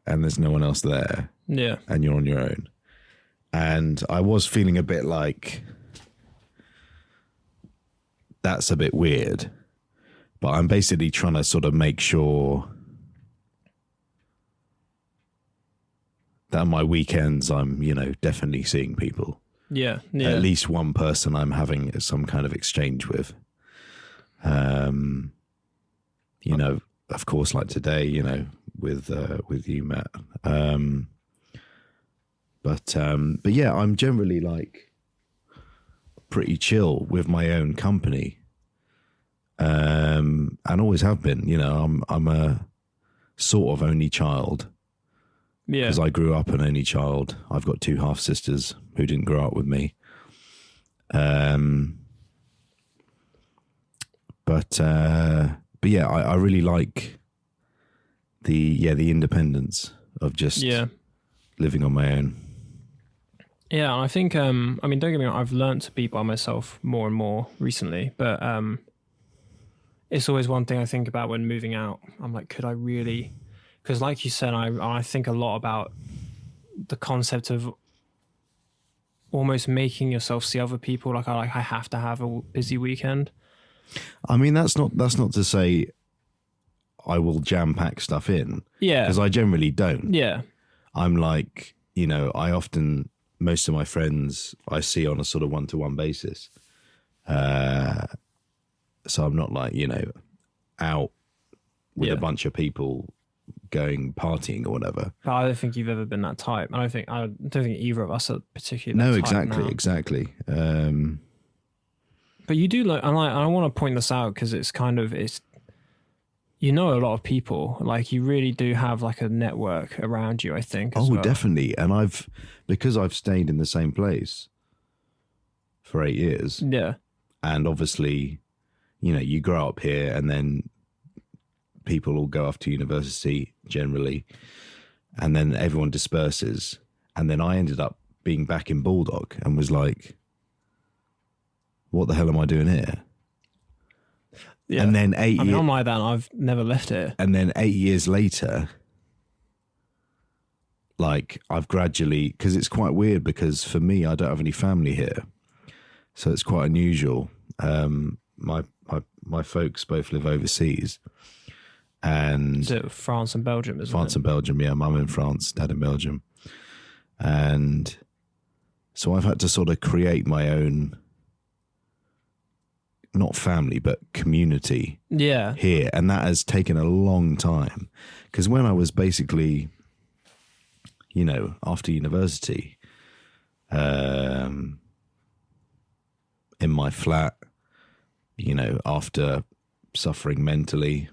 and there's no one else there. Yeah. And you're on your own. And I was feeling a bit like that's a bit weird, but I'm basically trying to sort of make sure that my weekends I'm, definitely seeing people. Yeah. At least one person I'm having some kind of exchange with. Of course, like today, with you, Matt. But yeah, I'm generally like pretty chill with my own company. And always have been, I'm a sort of only child. Yeah. Because I grew up an only child. I've got 2 half sisters who didn't grow up with me. But yeah, I really like the independence of just living on my own. Yeah, I think, don't get me wrong, I've learned to be by myself more and more recently, but it's always one thing I think about when moving out. I'm like, could I really? Because like you said, I think a lot about the concept of almost making yourself see other people. Like I have to have a busy weekend. I mean, that's not to say I will jam pack stuff in. Yeah. Because I generally don't. Yeah. I'm like, most of my friends I see on a sort of one-to-one basis. So I'm not like, out with Yeah. a bunch of people going partying or whatever. But I don't think you've ever been that type. I don't think either of us are particularly that No, type now. exactly. But you do like, and I want to point this out because it's you know a lot of people. Like you really do have like a network around you, I think. As well. Definitely. And because I've stayed in the same place for 8 years. Yeah. And obviously, you know, you grow up here and then people all go off to university generally. And then everyone disperses. And then I ended up being back in Bulldog and was like, what the hell am I doing here? Yeah. And then I'm like that and I've never left it. And then 8 years later, like I've gradually, because it's quite weird because for me, I don't have any family here. So it's quite unusual. My folks both live overseas. And Is it France and Belgium, isn't France it? and Belgium, yeah. Mum in France, dad in Belgium. And so I've had to sort of create my own, not family, but community here. And that has taken a long time. Because when I was basically, you know, after university, in my flat, you know, after suffering mentally,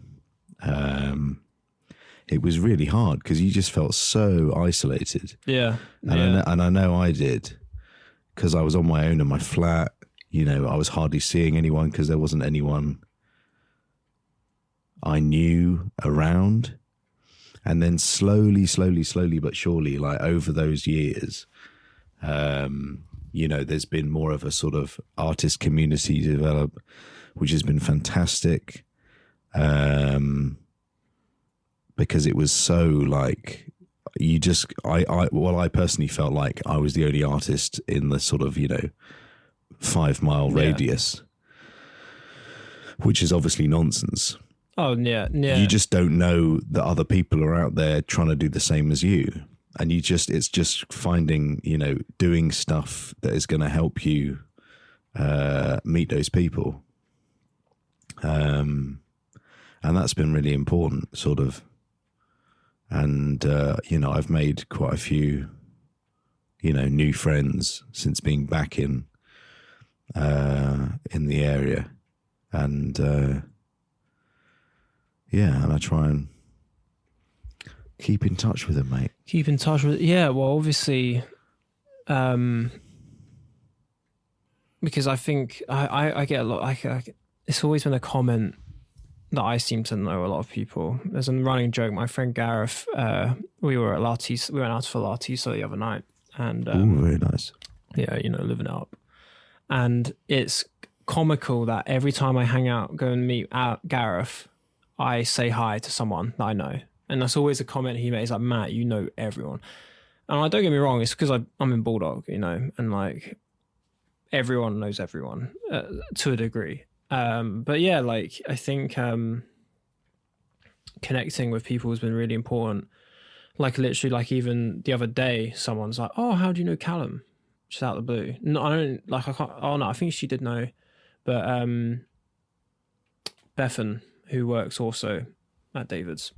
it was really hard because you just felt so isolated. Yeah. And I know I did because I was on my own in my flat. You know, I was hardly seeing anyone because there wasn't anyone I knew around. And then slowly but surely, like over those years, you know, there's been more of a sort of artist community develop, which has been fantastic. Because it was so like, I personally felt like I was the only artist in the sort of, you know, 5 mile radius, which is obviously nonsense. Oh yeah. You just don't know that other people are out there trying to do the same as you. And it's just finding, you know, doing stuff that is going to help you meet those people. And that's been really important, sort of. And, you know, I've made quite a few, you know, new friends since being back in the area. And, yeah, and I try and keep in touch with them, mate. Keep in touch with, yeah, well, obviously, because I think I get a lot, it's always been a comment that I seem to know a lot of people. There's a running joke. My friend Gareth, we went out for Lartisa the other night, and Ooh, very nice. Yeah, you know, living it up. And it's comical that every time I hang out, go and meet Gareth, I say hi to someone that I know, and that's always a comment he makes. Like, Matt, you know everyone, and don't get me wrong, it's because I'm in Bulldog, you know, and like everyone knows everyone to a degree. But yeah, like I think connecting with people has been really important. Like literally, like even the other day, someone's like, "Oh, how do you know Callum?" Just out of the blue. No, I don't. Like I can't. Oh no, I think she did know, but Bethan, who works also at David's.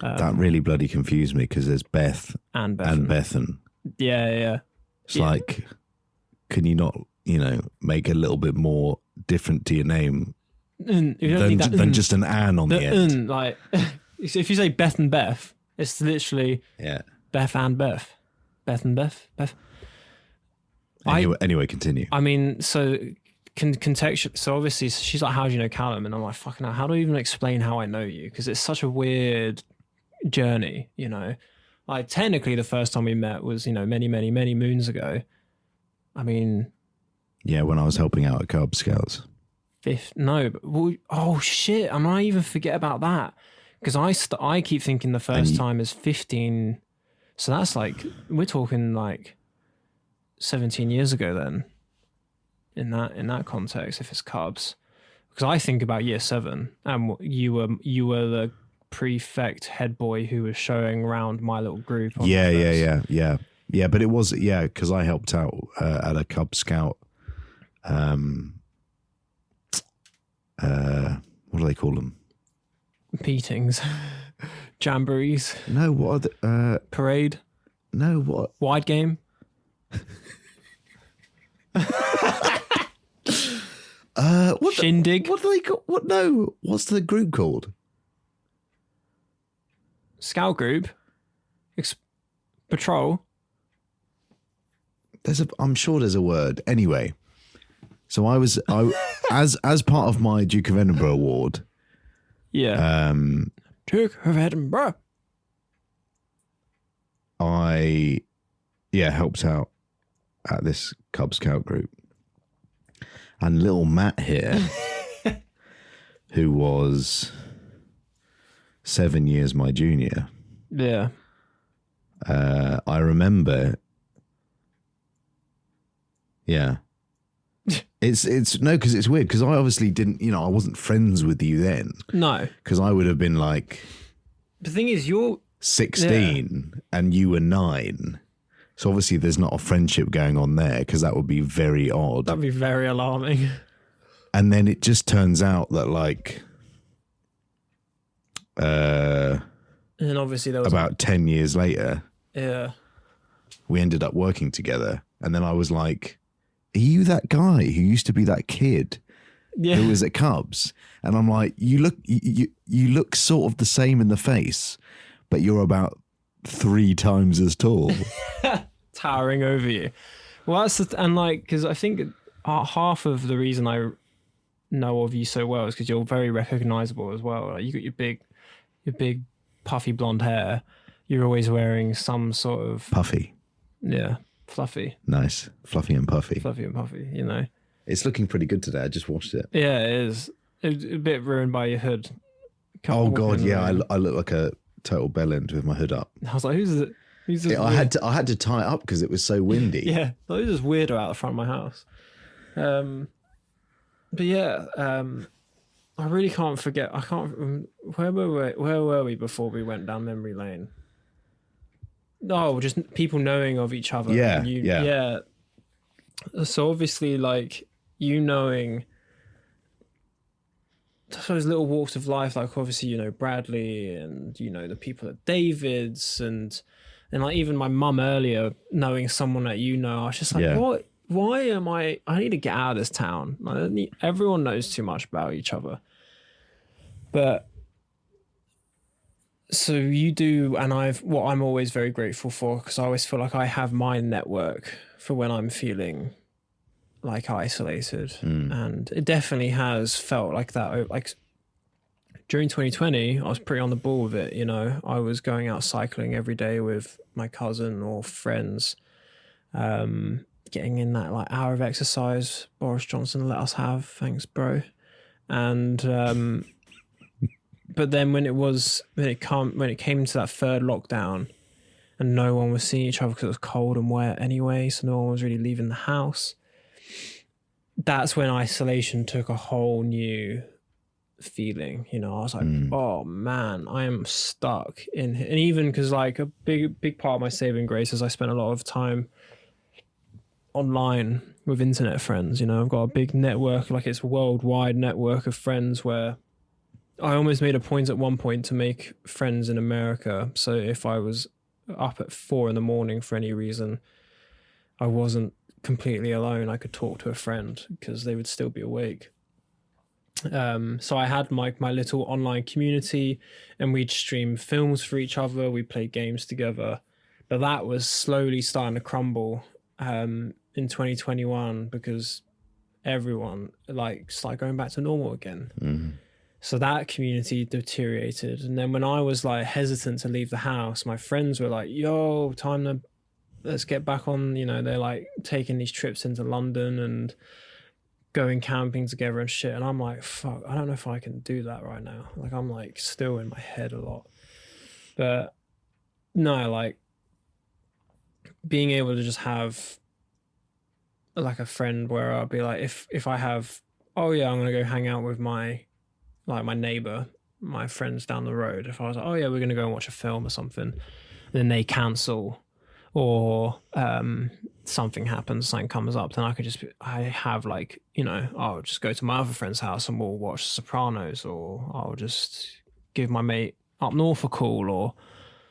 That really bloody confused me because there's Beth and Bethan. Yeah. It's like, can you not, you know, make a little bit more different to your name than just an an on the end? Like, if you say Beth and Beth, it's literally Beth and Beth. Beth and Beth. Anyway, continue. I mean, so contextual. So obviously, she's like, "How do you know Callum?" And I'm like, "Fucking hell, how do I even explain how I know you?" Because it's such a weird journey, you know. Like technically, the first time we met was, you know, many moons ago. I mean, yeah, when I was helping out at Cub Scouts. Oh shit! I might even forget about that because I keep thinking the first time is 15. So that's like we're talking like 17 years ago then. In that context, if it's Cubs, because I think about year 7 and you were the prefect head boy who was showing around my little group. Yeah. But it was because I helped out at a Cub Scout. What do they call them? Beatings. Jamborees. No, what are the, Parade. no, what? Wide game. What Shindig. What do they call? What? No, what's the group called? Scout group. Patrol. I'm sure there's a word. Anyway, so I as part of my Duke of Edinburgh award. Yeah. Duke of Edinburgh. I helped out at this Cub Scout group. And little Matt here, who was 7 years my junior. Yeah. I remember. Yeah. It's no, because it's weird, because I obviously didn't, I wasn't friends with you then. No. Because I would have been like. The thing is, you're 16 and you were 9. So obviously there's not a friendship going on there, because that would be very odd. That'd be very alarming. And then it just turns out that like and obviously there was about 10 years later, yeah, we ended up working together. And then I was like, are you that guy who used to be that kid who was at Cubs? And I'm like, you look sort of the same in the face, but you're about 3 times as tall. Towering over you. Well, that's and like, because I think half of the reason I know of you so well is because you're very recognizable as well. Like, you got your big puffy blonde hair. You're always wearing some sort of puffy. Yeah, fluffy. Nice, fluffy and puffy. Fluffy and puffy. It's looking pretty good today. I just watched it. Yeah, it is. It's a bit ruined by your hood. Oh God, yeah. I look like a total bellend with my hood up. I was like, who's it? I had to tie it up because it was so windy. Yeah, who's this weirdo out the front of my house? But yeah, I really can't forget. I can't. Where were we before we went down memory lane? No, just people knowing of each other. Yeah, yeah. So obviously, like, you knowing those little walks of life, like obviously, Bradley and, the people at David's and like even my mum earlier knowing someone that I was just like, what? Why am I need to get out of this town. Everyone knows too much about each other. But so you do, and what I'm always very grateful for, because I always feel like I have my network for when I'm feeling like isolated. And it definitely has felt like that. Like during 2020, I was pretty on the ball with it. I was going out cycling every day with my cousin or friends, getting in that like hour of exercise Boris Johnson let us have. Thanks, bro. And but then when it came to that third lockdown, and no one was seeing each other because it was cold and wet anyway, so no one was really leaving the house. That's when isolation took a whole new feeling. I was like, oh man, I am stuck in here. And even because like a big part of my saving grace is I spent a lot of time online with internet friends. I've got a big network, like it's a worldwide network of friends, where I almost made a point at one point to make friends in America. So if I was up at 4 a.m. for any reason, I wasn't completely alone. I could talk to a friend because they would still be awake. So I had my little online community, and we'd stream films for each other. We played games together, but that was slowly starting to crumble in 2021 because everyone started going back to normal again. Mm-hmm. So that community deteriorated. And then when I was like hesitant to leave the house, my friends were like, yo, let's get back on. They're like taking these trips into London and going camping together and shit. And I'm like, fuck, I don't know if I can do that right now. Like, I'm like still in my head a lot. But no, like being able to just have like a friend where I'll be like, if I have, oh yeah, I'm going to go hang out with my neighbor, my friends down the road. If I was like, oh yeah, we're going to go and watch a film or something, then they cancel, or something happens, something comes up, then I have I'll just go to my other friend's house and we'll watch Sopranos, or I'll just give my mate up north a call or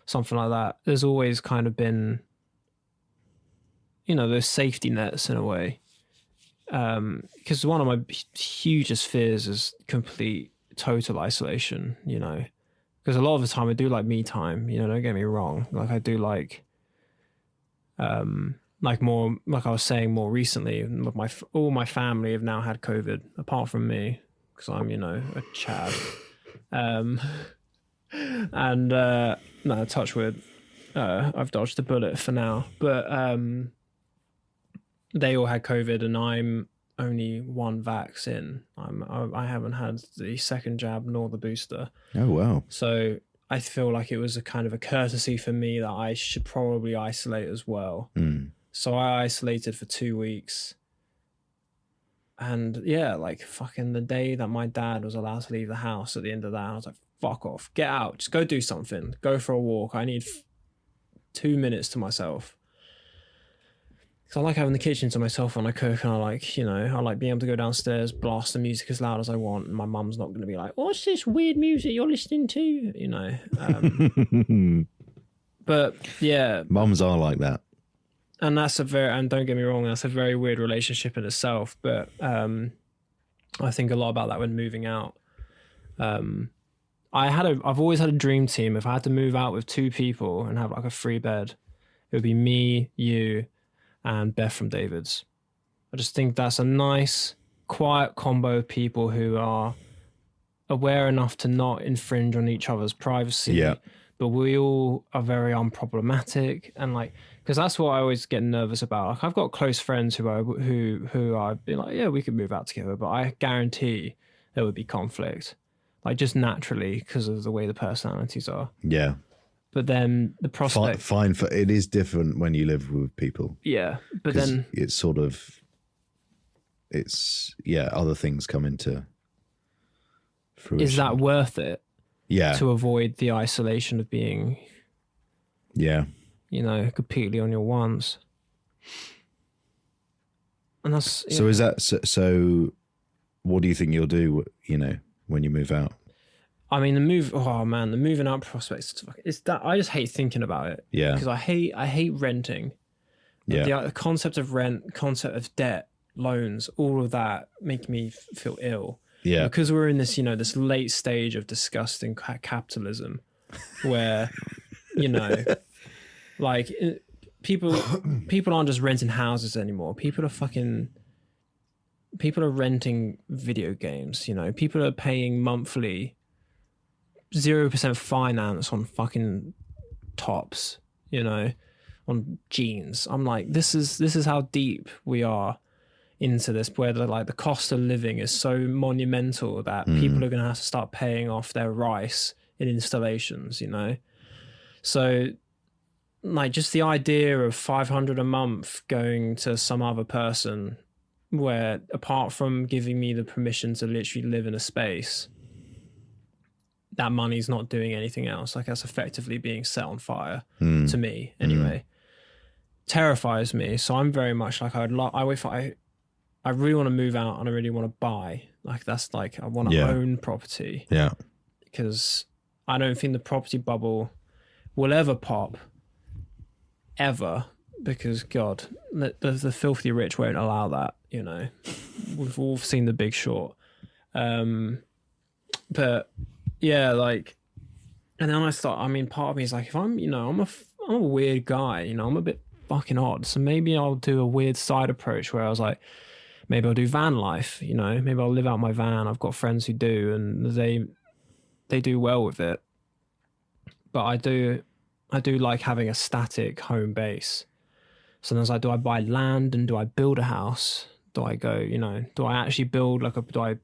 something like that. There's always kind of been, those safety nets in a way. Because one of my hugest fears is complete total isolation, because a lot of the time I do like me time, don't get me wrong. Like I do like more, like I was saying more recently, with all my family have now had COVID apart from me, because I'm, a Chad. And no, touch wood, I've dodged a bullet for now, but they all had COVID and I'm only one vax in. I haven't had the second jab nor the booster. Oh wow. So I feel like it was a kind of a courtesy for me that I should probably isolate as well. So I isolated for 2 weeks. And yeah, like fucking the day that my dad was allowed to leave the house at the end of that, I was like, fuck off, get out, just go do something, go for a walk. I need 2 minutes to myself. So I like having the kitchen to myself when I cook, and I like, I like being able to go downstairs, blast the music as loud as I want, and my mum's not going to be like, what's this weird music you're listening to, But yeah. Mums are like that. And and don't get me wrong, that's a very weird relationship in itself, but I think a lot about that when moving out. I've always had a dream team. If I had to move out with 2 people and have like a free bed, it would be me, you, and Beth from David's. I just think that's a nice, quiet combo of people who are aware enough to not infringe on each other's privacy, but we all are very unproblematic, and like, because that's what I always get nervous about. Like, I've got close friends who I've been like, yeah, we could move out together, but I guarantee there would be conflict, like just naturally because of the way the personalities are. Yeah. But then the prospect... Fine, for it is different when you live with people. Yeah, but then... It's sort of... other things come into fruition. Is that worth it? Yeah. To avoid the isolation of being... Yeah. Completely on your ones. And that's... Yeah. So is that... So what do you think you'll do, when you move out? I mean, the moving out prospects, it's that I just hate thinking about it. Yeah. Because I hate renting. Yeah. The concept of rent, concept of debt, loans, all of that make me feel ill. Yeah. Because we're in this, this late stage of disgusting capitalism where, like people aren't just renting houses anymore. People are renting video games, people are paying monthly 0% finance on fucking tops, on jeans. I'm like, this is how deep we are into this, where the cost of living is so monumental that people are going to have to start paying off their rice in installations, So like just the idea of $500 a month going to some other person where apart from giving me the permission to literally live in a space, that money's not doing anything else. Like that's effectively being set on fire to me anyway. Terrifies me. So I'm very much like I really want to move out and I really want to buy. Like that's like I want to own property. Yeah. Because I don't think the property bubble will ever pop. Ever. Because God, the filthy rich won't allow that, We've all seen The Big Short. But yeah, like, and then part of me is like, if I'm a weird guy, I'm a bit fucking odd. So maybe I'll do a weird side approach where I was like, maybe I'll do van life, maybe I'll live out my van. I've got friends who do, and they do well with it. But I do like having a static home base. So then I was like, do I buy land and do I build a house? Do I go, do I actually build do I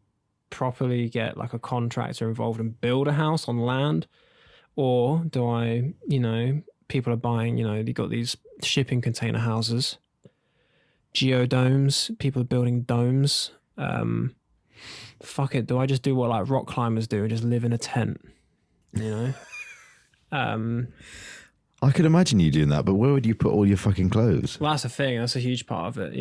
properly get like a contractor involved and build a house on land? Or do I, people are buying, you got these shipping container houses, geodomes, people are building domes. Fuck it, do I just do what like rock climbers do and just live in a tent? I could imagine you doing that, but where would you put all your fucking clothes? Well, that's the thing. That's a huge part of it,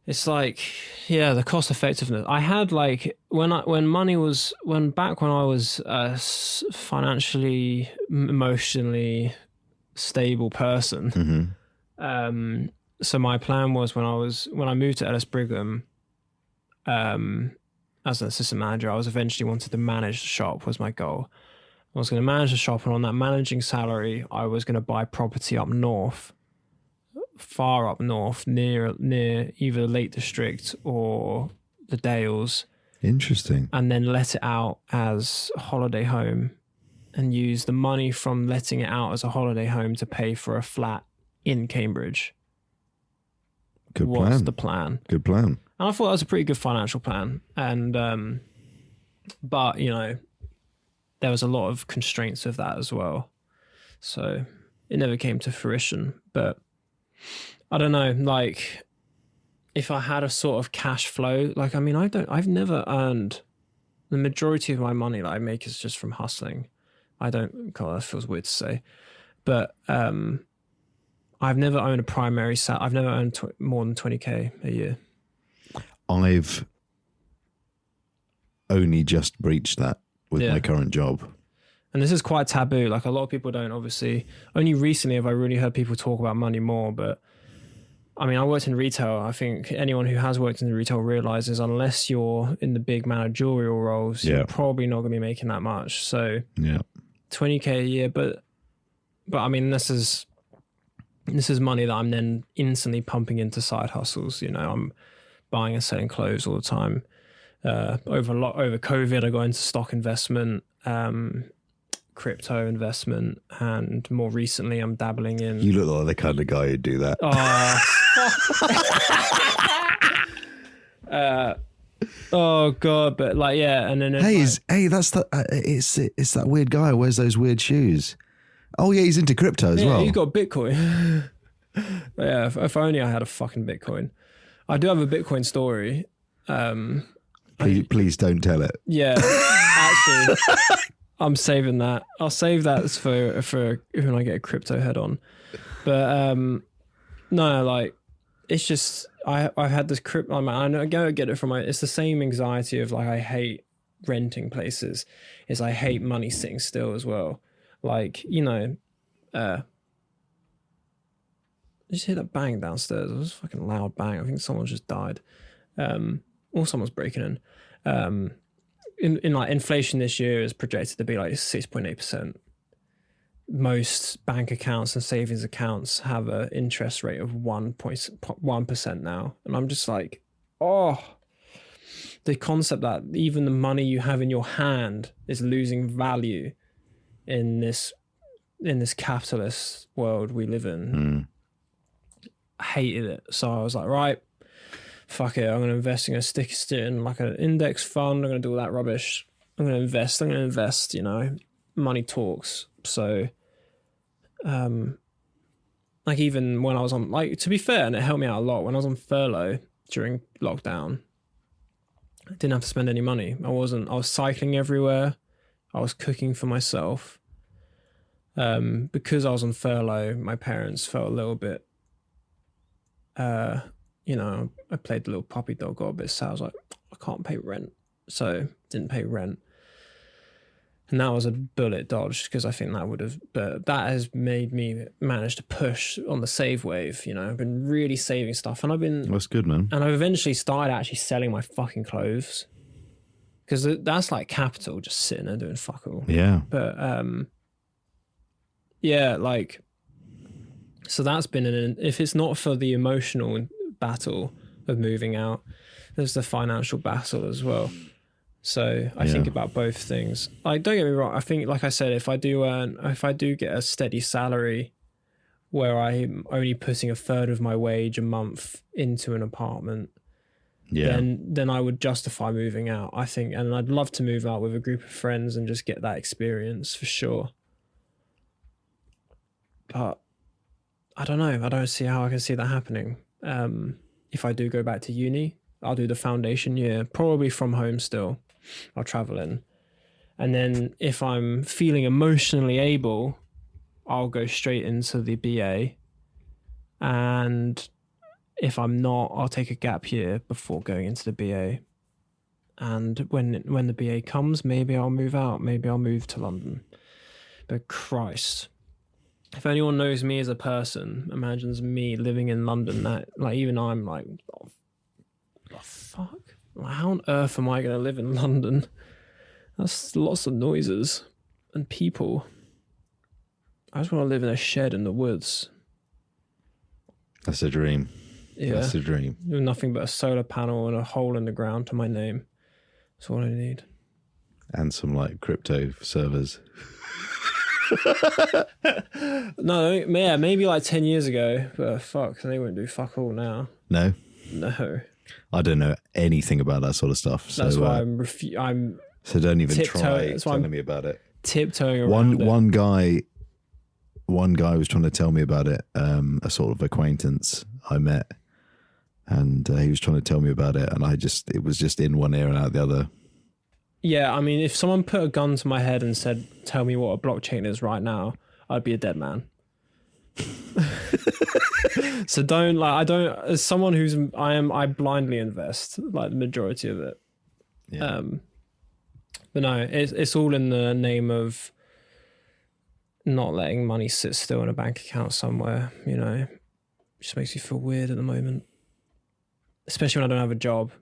it's like, yeah, the cost effectiveness. I had like when I was financially, emotionally stable person. So my plan was when I moved to Ellis Brigham, as an assistant manager, I was eventually wanted to manage the shop was my goal. I was going to manage the shop, and on that managing salary, I was going to buy property up north, far up north, near either the Lake District or the Dales. Interesting. And then let it out as a holiday home, and use the money from letting it out as a holiday home to pay for a flat in Cambridge. Good was plan. the plan. Good plan. And I thought that was a pretty good financial plan. And, but, you know, there was a lot of constraints of that as well. So it never came to fruition. But I don't know, like, if I had a sort of cash flow, like, I mean, I've never earned the majority of my money that I make is just from hustling. God, that feels weird to say. But, I've never owned a primary salary. I've never earned more than 20k a year. I've only just breached that with my current job. And this is quite taboo. Like, a lot of people don't, obviously. Only recently have I really heard people talk about money more. But I mean, I worked in retail. I think anyone who has worked in the retail realizes unless you're in the big managerial roles, you're probably not going to be making that much. So 20k a year. But I mean, this is money that I'm then instantly pumping into side hustles. You know, I'm buying and selling clothes all the time. Over COVID, I got into stock investment, crypto investment, and more recently, I'm dabbling in. You look like the kind of guy who'd do that. Oh God! But like, yeah, and then that's it's that weird guy who wears those weird shoes. Oh yeah, he's into crypto as well. He's got Bitcoin. Yeah, if only I had a fucking Bitcoin. I do have a Bitcoin story. Please don't tell it. Yeah, actually, I'm saving that. I'll save that for when I get a crypto head on. But no, like, it's just I've had this crypto. I go get it from it's the same anxiety of, like, I hate renting places. Is I hate money sitting still as well. Like, you know, did you hear that bang downstairs? It was a fucking loud bang. I think someone just died. Or someone's breaking in. In like, inflation this year is projected to be like 6.8%. Most bank accounts and savings accounts have an interest rate of 1% now. And I'm just like, the concept that even the money you have in your hand is losing value in this capitalist world we live in. I hated it. So I was like, right, fuck it. I'm going to invest. I'm going to stick it in like an index fund. I'm going to do all that rubbish. I'm going to invest, you know, money talks. So, like, even when I was on, like, to be fair, and it helped me out a lot, when I was on furlough during lockdown, I didn't have to spend any money. I was cycling everywhere. I was cooking for myself. Because I was on furlough, my parents felt a little bit, you know, I played the little puppy dog, got a bit sad. I was like, I can't pay rent. So didn't pay rent. And that was a bullet dodge, because I think but that has made me manage to push on the save wave. You know, I've been really saving stuff, and That's good, man. And I've eventually started actually selling my fucking clothes, because that's like capital just sitting there doing fuck all. Yeah. But, yeah, like, so that's been if it's not for the emotional battle of moving out, there's the financial battle as well. So I think about both things. Like, don't get me wrong. I think, like I said, if I do get a steady salary where I'm only putting a third of my wage a month into an apartment, then I would justify moving out, I think. And I'd love to move out with a group of friends and just get that experience for sure. But I don't know. I don't see how I can see that happening. If I do go back to uni, I'll do the foundation year, probably from home still. I'll travel in. And then if I'm feeling emotionally able, I'll go straight into the BA. And If I'm not, I'll take a gap year before going into the BA. And when the BA comes, maybe I'll move out. Maybe I'll move to London. But Christ, if anyone knows me as a person, imagines me living in London, that like even I'm like, oh, the fuck? Like, how on earth am I going to live in London? That's lots of noises and people. I just want to live in a shed in the woods. That's a dream. Yeah. That's a dream. With nothing but a solar panel and a hole in the ground to my name. That's all I need. And some like crypto servers. No, yeah, maybe like 10 years ago, but fuck, they won't do fuck all now. No? No. I don't know anything about that sort of stuff. So, That's why I'm so don't even try that's why telling I'm me about it. tiptoeing around One guy was trying to tell me about it, a sort of acquaintance I met, and he was trying to tell me about it, and it was just in one ear and out the other. Yeah, I mean, if someone put a gun to my head and said, tell me what a blockchain is right now, I'd be a dead man. So as someone I blindly invest like the majority of it. Yeah. But no, it's all in the name of not letting money sit still in a bank account somewhere, you know. It just makes me feel weird at the moment. Especially when I don't have a job.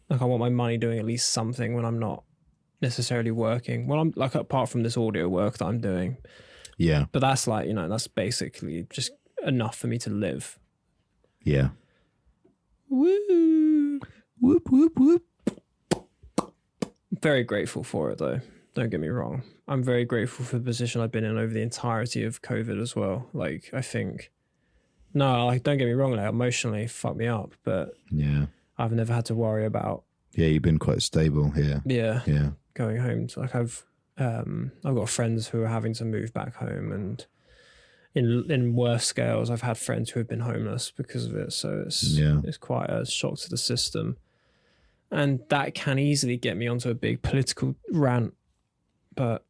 Like I want my money doing at least something when I'm not necessarily working. Well, I'm like, apart from this audio work that I'm doing. Yeah. But that's like, you know, that's basically just enough for me to live. Yeah. Woo! Whoop, whoop, whoop. Very grateful for it though. Don't get me wrong. I'm very grateful for the position I've been in over the entirety of COVID as well. Like, I think, no, like, don't get me wrong, like, emotionally, fuck me up, but Yeah. I've never had to worry about. Yeah, you've been quite stable here. Yeah. Yeah. Going home. So, like, I've got friends who are having to move back home, and in worse scales, I've had friends who have been homeless because of it. So it's quite a shock to the system. And that can easily get me onto a big political rant, but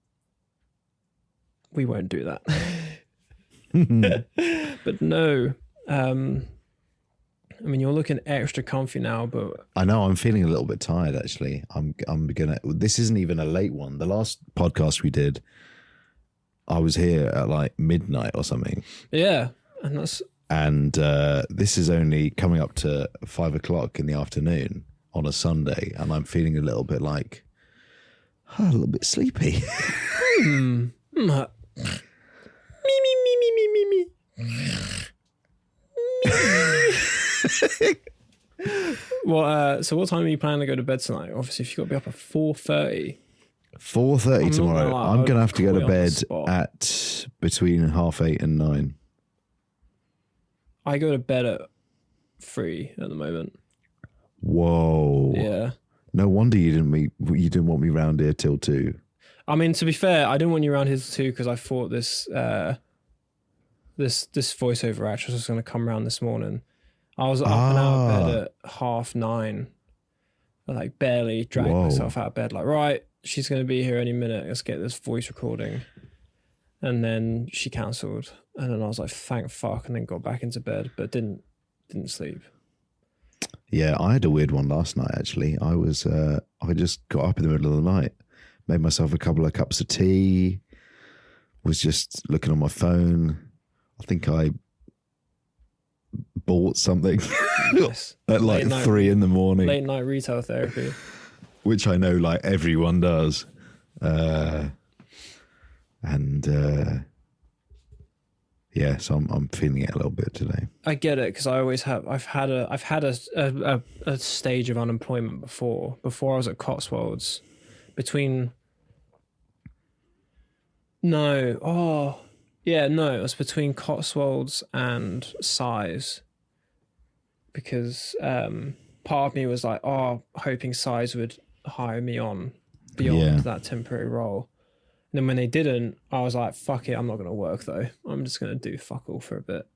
we won't do that. But no, I mean, you're looking extra comfy now, but I know I'm feeling a little bit tired. Actually, this isn't even a late one. The last podcast we did, I was here at like midnight or something. Yeah, and this is only coming up to 5 o'clock in the afternoon on a Sunday, and I'm feeling a little bit like a little bit sleepy. Me. Well, so what time are you planning to go to bed tonight? Obviously, if you've got to be up at 4:30. 4:30 tomorrow. I'm going to have to go to bed spot. at between 8:30 and 9. I go to bed at 3 at the moment. Whoa. Yeah. No wonder you didn't want me round here till 2. I mean, to be fair, I didn't want you around here too because I thought this voiceover actress was going to come around this morning. I was up and out of bed at 9:30. I like barely dragged myself out of bed. Like, right, she's going to be here any minute. Let's get this voice recording. And then she cancelled. And then I was like, thank fuck. And then got back into bed, but didn't sleep. Yeah, I had a weird one last night, actually. I just got up in the middle of the night, made myself a couple of cups of tea, was just looking on my phone. I think I bought something Yes. at like 3 in the morning. Late night retail therapy. Which I know like everyone does. Yeah, so I'm feeling it a little bit today. I get it because I always have. I've had a stage of unemployment before. Before I was at Cotswolds, it was between Cotswolds and Size, because part of me was like, hoping Size would hire me on beyond that temporary role. And then when they didn't, I was like, fuck it, I'm not going to work though. I'm just going to do fuck all for a bit.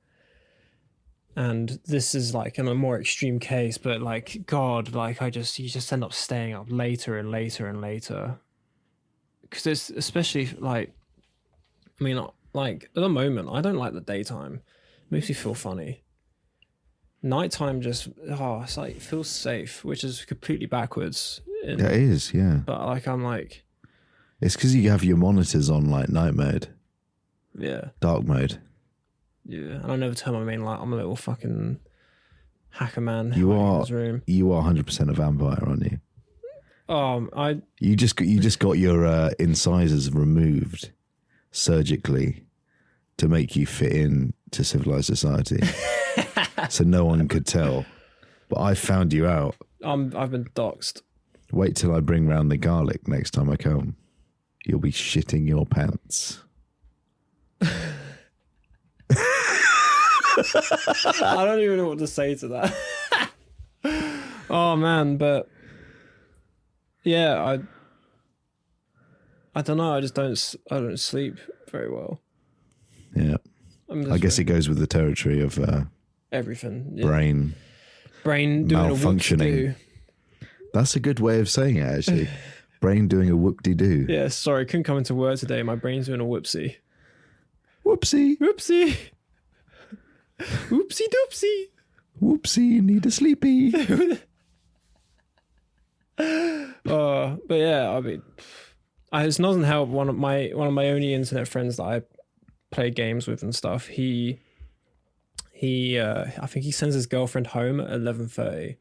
And this is like in a more extreme case, but like, God, like you just end up staying up later and later and later. Because it's especially like, I mean, like at the moment, I don't like the daytime. It makes me feel funny. Nighttime just it's like it feels safe, which is completely backwards. It is, yeah. But like I'm like, it's because you have your monitors on like night mode, dark mode. Yeah, and I never turn my main light. I'm a little fucking hacker man. You hiding in are his room. You are 100% a vampire, aren't you? You just got your incisors removed surgically to make you fit in to civilized society, so no one could tell. But I found you out. I've been doxxed. Wait till I bring round the garlic next time I come. You'll be shitting your pants. I don't even know what to say to that. Oh man, but yeah, I don't know. I don't sleep very well. Yeah, I guess it goes with the territory of everything. Yeah. Brain doing malfunctioning. That's a good way of saying it, actually. Brain doing a whoop-de-doo. Yeah, sorry, couldn't come into words today. My brain's doing a whoopsie. Whoopsie. Whoopsie. Whoopsie doopsie. Whoopsie, need a sleepy. But yeah, I mean, it doesn't help. One of my only internet friends that I play games with and stuff. He I think he sends his girlfriend home at 11:30.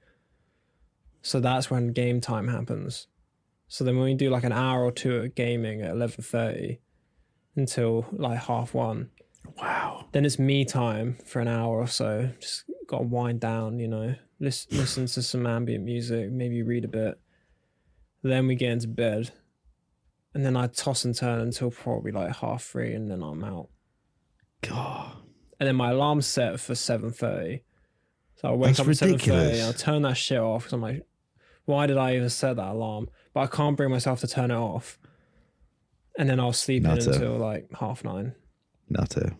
So that's when game time happens. So then when we do like an hour or two of gaming at 11:30 until like 1:30. Wow. Then it's me time for an hour or so. Just got to wind down, you know, listen to some ambient music, maybe read a bit. Then we get into bed. And then I toss and turn until probably like 3:30 and then I'm out. God. And then my alarm's set for 7:30. So I wake up at 7:30 and I'll turn that shit off because I'm like, why did I even set that alarm? But I can't bring myself to turn it off. And then I'll sleep in until like 9:30. Nutter.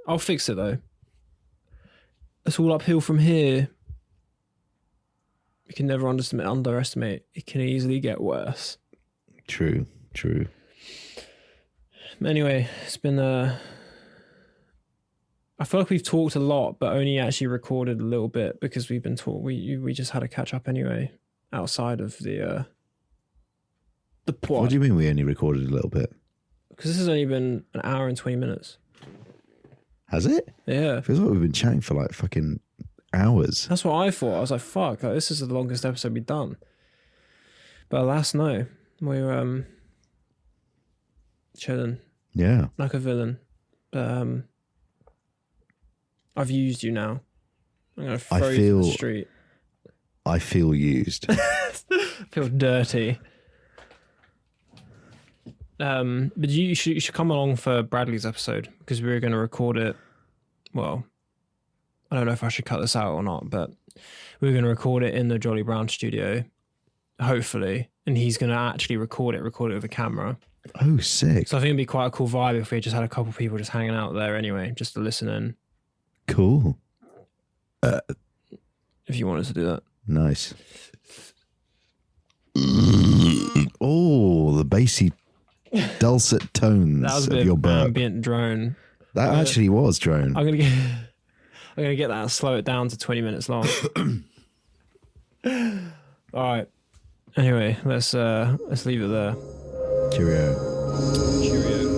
I'll fix it though. It's all uphill from here. You can never underestimate. It can easily get worse. True. Anyway, it's been I feel like we've talked a lot, but only actually recorded a little bit because we've been talking. We just had a catch up anyway, outside of the plot. What do you mean we only recorded a little bit? Because this has only been an hour and 20 minutes. Has it? Yeah. Feels like we've been chatting for like fucking hours. That's what I thought. I was like, fuck, like, this is the longest episode we've done. But alas, no. We were chilling. Yeah. Like a villain. But I've used you now. I'm going to throw you to the street. I feel used. I feel dirty. But you should come along for Bradley's episode because we were going to record it. Well, I don't know if I should cut this out or not, but we were going to record it in the Jolly Brown studio, hopefully, and he's going to actually record it with a camera. Oh, sick! So I think it'd be quite a cool vibe if we just had a couple of people just hanging out there anyway, just to listen in. Cool. If you wanted to do that, nice. Oh, the bassy dulcet tones of your burp. Ambient drone. That actually was drone. I'm gonna get that and slow it down to 20 minutes long. All right. Anyway, let's leave it there. Cheerio. Cheerio.